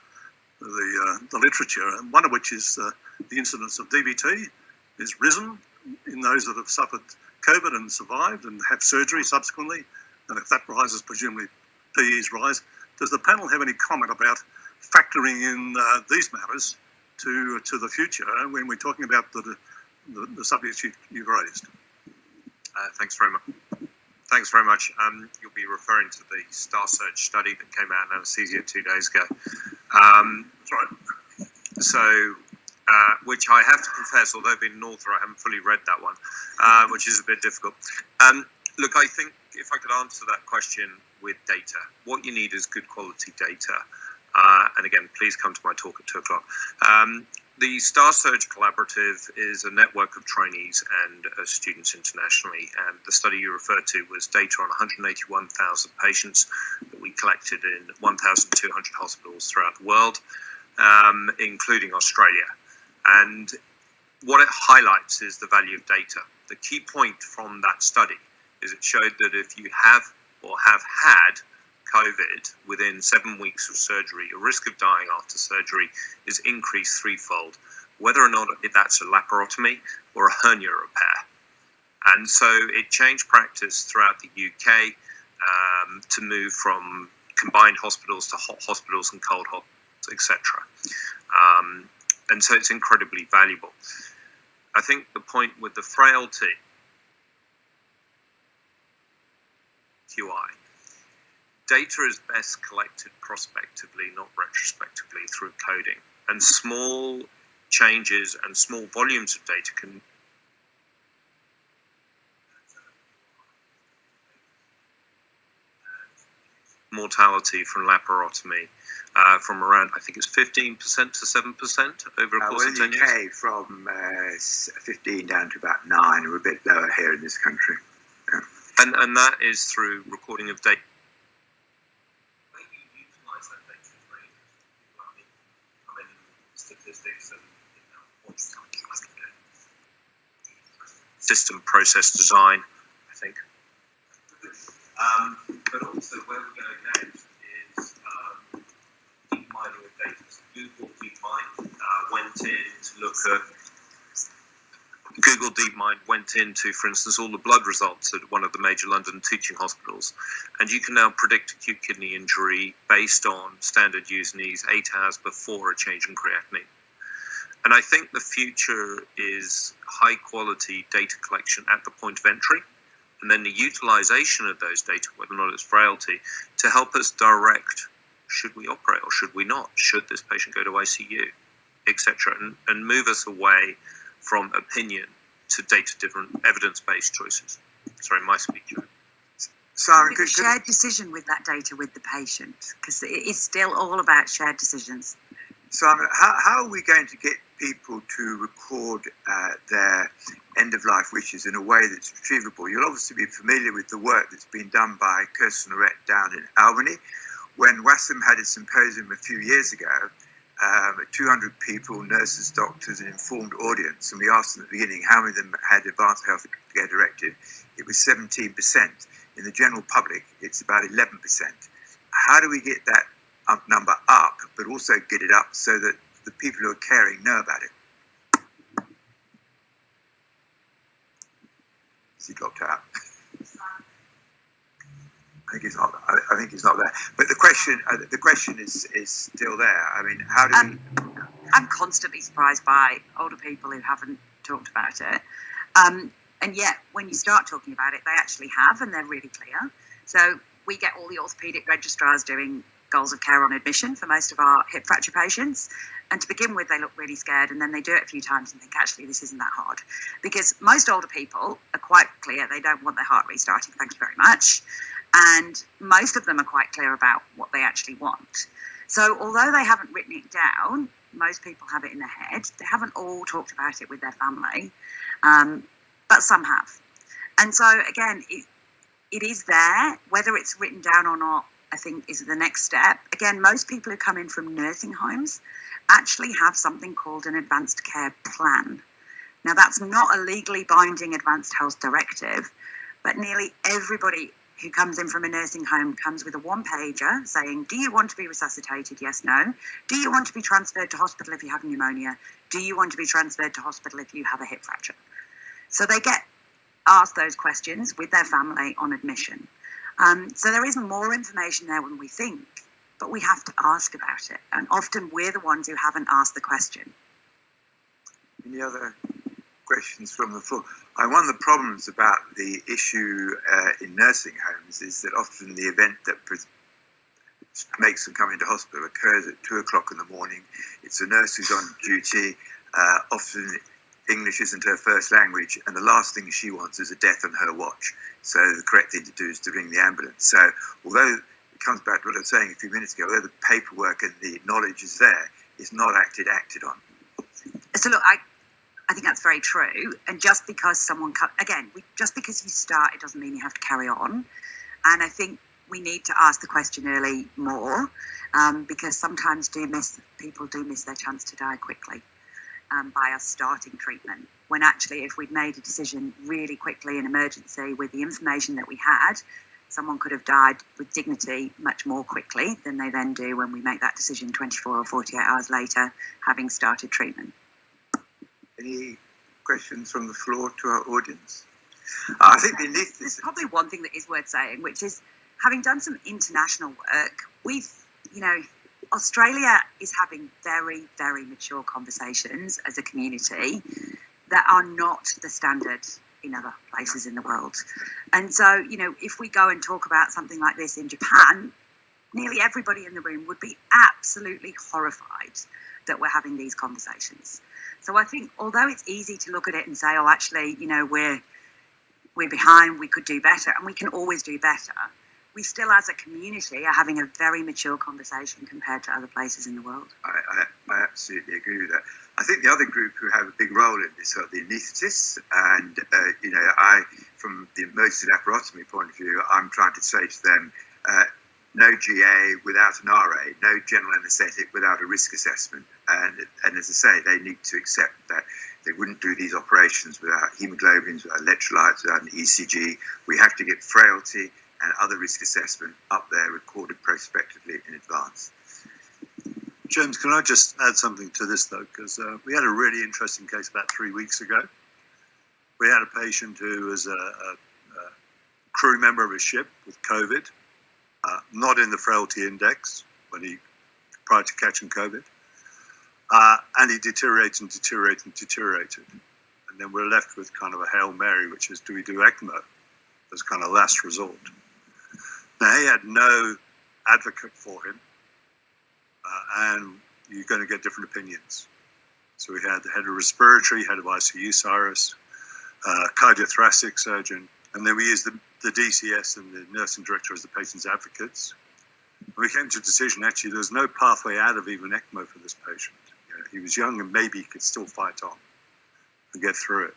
the literature, and one of which is the incidence of DVT is risen in those that have suffered COVID and survived and had surgery subsequently. And if that rises, presumably PEs rise. Does the panel have any comment about factoring in these matters to the future when we're talking about the subjects you've raised? Thanks very much. Thanks very much. You'll be referring to the Star Search study that came out in anaesthesia 2 days ago. That's right. So, which I have to confess, although being an author, I haven't fully read that one, which is a bit difficult. Look, I think if I could answer that question with data, what you need is good quality data. And again, please come to my talk at 2 o'clock. The Star Search Collaborative is a network of trainees and students internationally, and the study you referred to was data on 181,000 patients that we collected in 1,200 hospitals throughout the world, including Australia. And what it highlights is the value of data. The key point from that study is it showed that if you have or have had COVID within 7 weeks of surgery, your risk of dying after surgery is increased threefold, whether or not that's a laparotomy or a hernia repair. And so it changed practice throughout the UK to move from combined hospitals to hot hospitals and cold hospitals, etc. And so it's incredibly valuable. I think the point with the frailty, QI, data is best collected prospectively, not retrospectively through coding. And small changes and small volumes of data can mortality from laparotomy from around, I think it's 15% to 7% over a course of 10 years. UK from 15 down to about 9, or a bit lower here in this country. Yeah. And that is through recording of data. Statistics and system process design, I think. But also where we're going next is deep mining of data. So Google DeepMind went in to look at. Google DeepMind went into, for instance, all the blood results at one of the major London teaching hospitals, and you can now predict acute kidney injury based on standard Usenease 8 hours before a change in creatinine. And I think the future is high quality data collection at the point of entry, and then the utilization of those data, whether or not it's frailty, to help us direct, should we operate or should we not? Should this patient go to ICU, etc., and move us away from opinion to data-driven, evidence-based choices. Sorry, my speech. Simon, a shared decision with that data with the patient, because it is still all about shared decisions. Simon, how are we going to get people to record their end-of-life wishes in a way that's achievable? You'll obviously be familiar with the work that's been done by Kirsten Lorette down in Albany. When WASM had a symposium a few years ago, 200 people, nurses, doctors, an informed audience, and we asked them at the beginning how many of them had advanced healthcare directive. It was 17%. In the general public, it's about 11%. How do we get that number up, but also get it up so that the people who are caring know about it? Has he dropped out? I think he's not there. But the question is still there. I mean, how do we? I'm constantly surprised by older people who haven't talked about it. And yet, when you start talking about it, they actually have, and they're really clear. So we get all the orthopaedic registrars doing goals of care on admission for most of our hip fracture patients. And to begin with, they look really scared, and then they do it a few times and think, actually, this isn't that hard. Because most older people are quite clear they don't want their heart restarting, thank you very much. And most of them are quite clear about what they actually want. So although they haven't written it down, most people have it in their head. They haven't all talked about it with their family, but some have. And so, again, it is there. Whether it's written down or not, I think, is the next step. Again, most people who come in from nursing homes actually have something called an advanced care plan. Now, that's not a legally binding advanced health directive, but nearly everybody who comes in from a nursing home comes with a one-pager saying, do you want to be resuscitated? Yes, no. Do you want to be transferred to hospital if you have pneumonia? Do you want to be transferred to hospital if you have a hip fracture? So they get asked those questions with their family on admission. So there is more information there than we think, but we have to ask about it. And often we're the ones who haven't asked the question. Any other questions from the floor? One of the problems about the issue in nursing homes is that often the event that makes them come into hospital occurs at 2 o'clock in the morning. It's a nurse who's on duty. Often English isn't her first language, and the last thing she wants is a death on her watch. So the correct thing to do is to ring the ambulance. So although it comes back to what I was saying a few minutes ago, although the paperwork and the knowledge is there, it's not acted on. So look, I think that's very true. And just because just because you start, it doesn't mean you have to carry on. And I think we need to ask the question early more, because sometimes people do miss their chance to die quickly by us starting treatment. When actually, if we'd made a decision really quickly in emergency with the information that we had, someone could have died with dignity much more quickly than they then do when we make that decision 24 or 48 hours later, having started treatment. Any questions from the floor to our audience? I think there's probably one thing that is worth saying, which is, having done some international work, Australia is having very, very mature conversations as a community that are not the standard in other places in the world. And so, if we go and talk about something like this in Japan, nearly everybody in the room would be absolutely horrified that we're having these conversations. So I think, although it's easy to look at it and say, oh, actually, we're behind, we could do better, and we can always do better, we still, as a community, are having a very mature conversation compared to other places in the world. I absolutely agree with that. I think the other group who have a big role in this are the anaesthetists, and from the emergency laparotomy point of view, I'm trying to say to them, no GA without an RA, no general anaesthetic without a risk assessment. And as I say, they need to accept that they wouldn't do these operations without hemoglobins, without electrolytes, without an ECG. We have to get frailty and other risk assessment up there recorded prospectively in advance. James, can I just add something to this, though? Because we had a really interesting case about 3 weeks ago. We had a patient who was a crew member of a ship with COVID, not in the frailty index prior to catching COVID. And he deteriorated. And then we're left with kind of a Hail Mary, which is, do we do ECMO as kind of last resort? Now, he had no advocate for him, and you're going to get different opinions. So we had the head of respiratory, head of ICU, Cyrus, cardiothoracic surgeon, and then we used the the DCS and the nursing director as the patient's advocates. And we came to a decision, actually, there's no pathway out of even ECMO for this patient. He was young and maybe he could still fight on and get through it.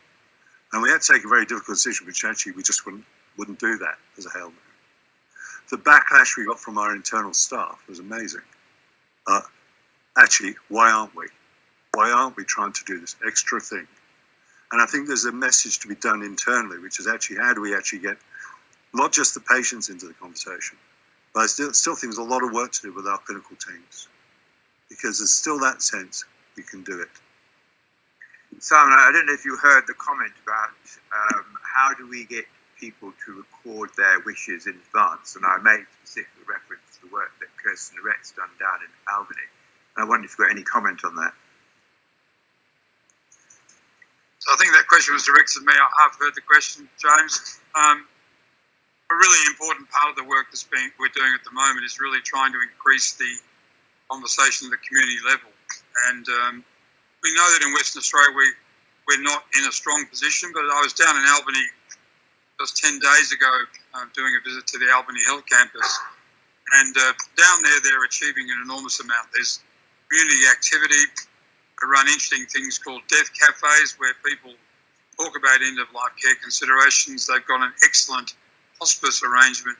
And we had to take a very difficult decision, which actually we just wouldn't do that as a Hail Mary. The backlash we got from our internal staff was amazing. Actually, why aren't we? Why aren't we trying to do this extra thing? And I think there's a message to be done internally, which is actually how do we actually get not just the patients into the conversation, but I still think there's a lot of work to do with our clinical teams, because there's still that sense we can do it. Simon, I don't know if you heard the comment about how do we get people to record their wishes in advance, and I made specific reference to the work that Kirsten Loret's done down in Albany. And I wonder if you've got any comment on that. So I think that question was directed to me. I've heard the question, James. A really important part of the work we're doing at the moment is really trying to increase the conversation at the community level. And we know that in Western Australia we're not in a strong position, but I was down in Albany just 10 days ago doing a visit to the Albany Health Campus. And down there, they're achieving an enormous amount. There's community activity. They run interesting things called death cafes where people talk about end-of-life care considerations. They've got an excellent hospice arrangement.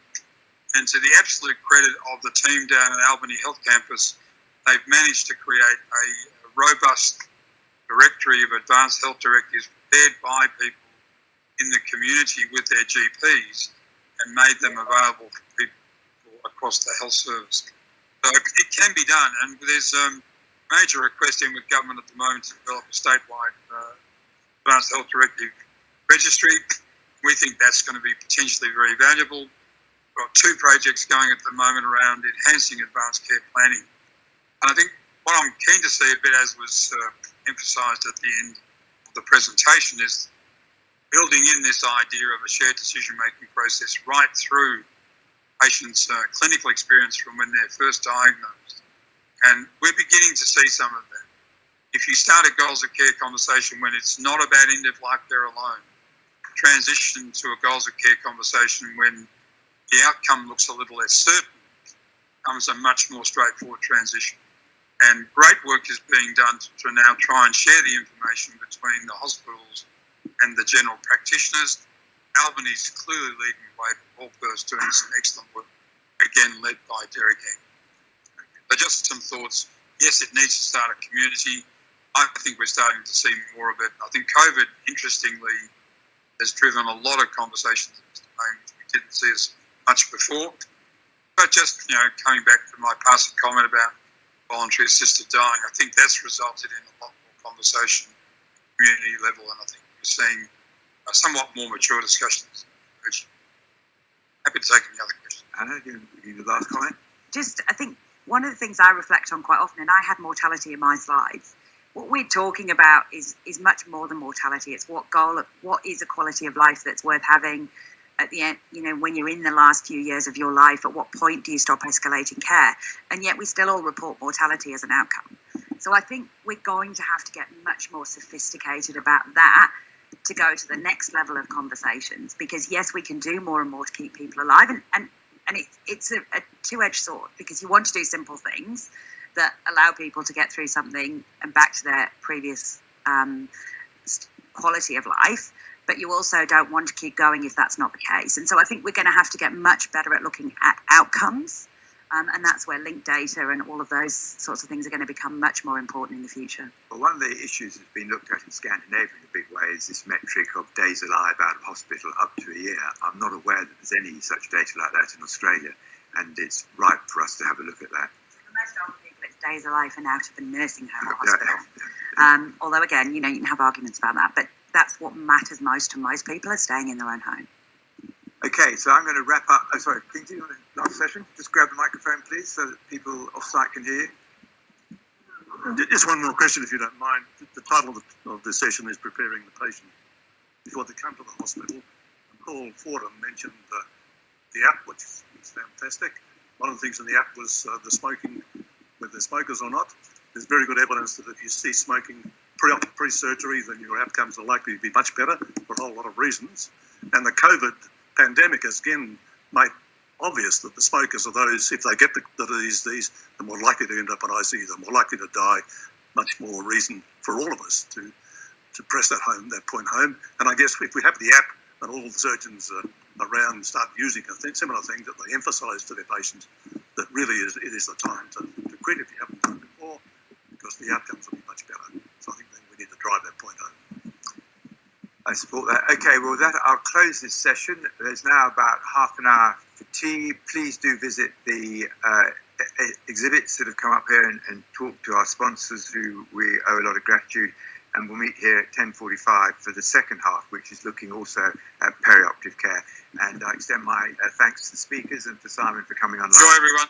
And to the absolute credit of the team down at Albany Health Campus, they've managed to create a robust directory of advanced health directives prepared by people in the community with their GPs and made them available for people across the health service. So it can be done, and there's major request in with government at the moment to develop a statewide advanced health directive registry. We think that's going to be potentially very valuable. We've got 2 projects going at the moment around enhancing advanced care planning. And I think what I'm keen to see a bit, as was emphasised at the end of the presentation, is building in this idea of a shared decision-making process right through patients' clinical experience from when they're first diagnosed. And we're beginning to see some of that. If you start a goals of care conversation when it's not about end-of-life care alone, transition to a goals of care conversation when the outcome looks a little less certain, becomes a much more straightforward transition. And great work is being done to now try and share the information between the hospitals and the general practitioners. Albany's clearly leading the way, but Hawkhurst doing some excellent work, again led by Derek Eng. So just some thoughts. Yes, it needs to start a community. I think we're starting to see more of it. I think COVID, interestingly, has driven a lot of conversations in this domain, which we didn't see as much before. But just, coming back to my passing comment about voluntary assisted dying, I think that's resulted in a lot more conversation at the community level, and I think we're seeing somewhat more mature discussions. Happy to take any other questions. Anna, do you the last comment? I think one of the things I reflect on quite often, and I had mortality in my slides, what we're talking about is much more than mortality. It's what is a quality of life that's worth having at the end, when you're in the last few years of your life, at what point do you stop escalating care? And yet we still all report mortality as an outcome. So I think we're going to have to get much more sophisticated about that to go to the next level of conversations, because yes, we can do more and more to keep people alive, and it's a two-edged sword, because you want to do simple things that allow people to get through something and back to their previous quality of life, but you also don't want to keep going if that's not the case. And so I think we're going to have to get much better at looking at outcomes, and that's where linked data and all of those sorts of things are going to become much more important in the future. Well, one of the issues that's been looked at in Scandinavia in a big way is this metric of days alive out of hospital up to a year. I'm not aware that there's any such data like that in Australia, and it's right for us to have a look at that. For most older people, it's days alive and out of a nursing home or hospital. Although, again, you can have arguments about that, but that's what matters most to most people, is staying in their own home. Okay, so I'm going to wrap up. Sorry, can you do the last session? Just grab the microphone, please, so that people off-site can hear you. Just one more question, if you don't mind. The title of the session is Preparing the Patient Before They Come to the Hospital. Paul Fordham mentioned the app, which is fantastic. One of the things in the app was the smoking, whether they're smokers or not. There's very good evidence that if you see smoking pre-surgery, then your outcomes are likely to be much better for a whole lot of reasons. And the COVID pandemic has again made obvious that the smokers are those, if they get the disease, they're more likely to end up in ICU, they're more likely to die. Much more reason for all of us to press that point home. And I guess if we have the app and all the surgeons around start using similar things that they emphasise to their patients, that really it is the time to quit if you haven't done it before, because the outcomes will be much better. So I think we need to drive that point home. I support that. Okay, well, I'll close this session. There's now about half an hour for tea. Please do visit the exhibits that have come up here and talk to our sponsors, who we owe a lot of gratitude. And we'll meet here at 10:45 for the second half, which is looking also at perioperative care. And I extend my thanks to the speakers and to Simon for coming online. Enjoy, everyone.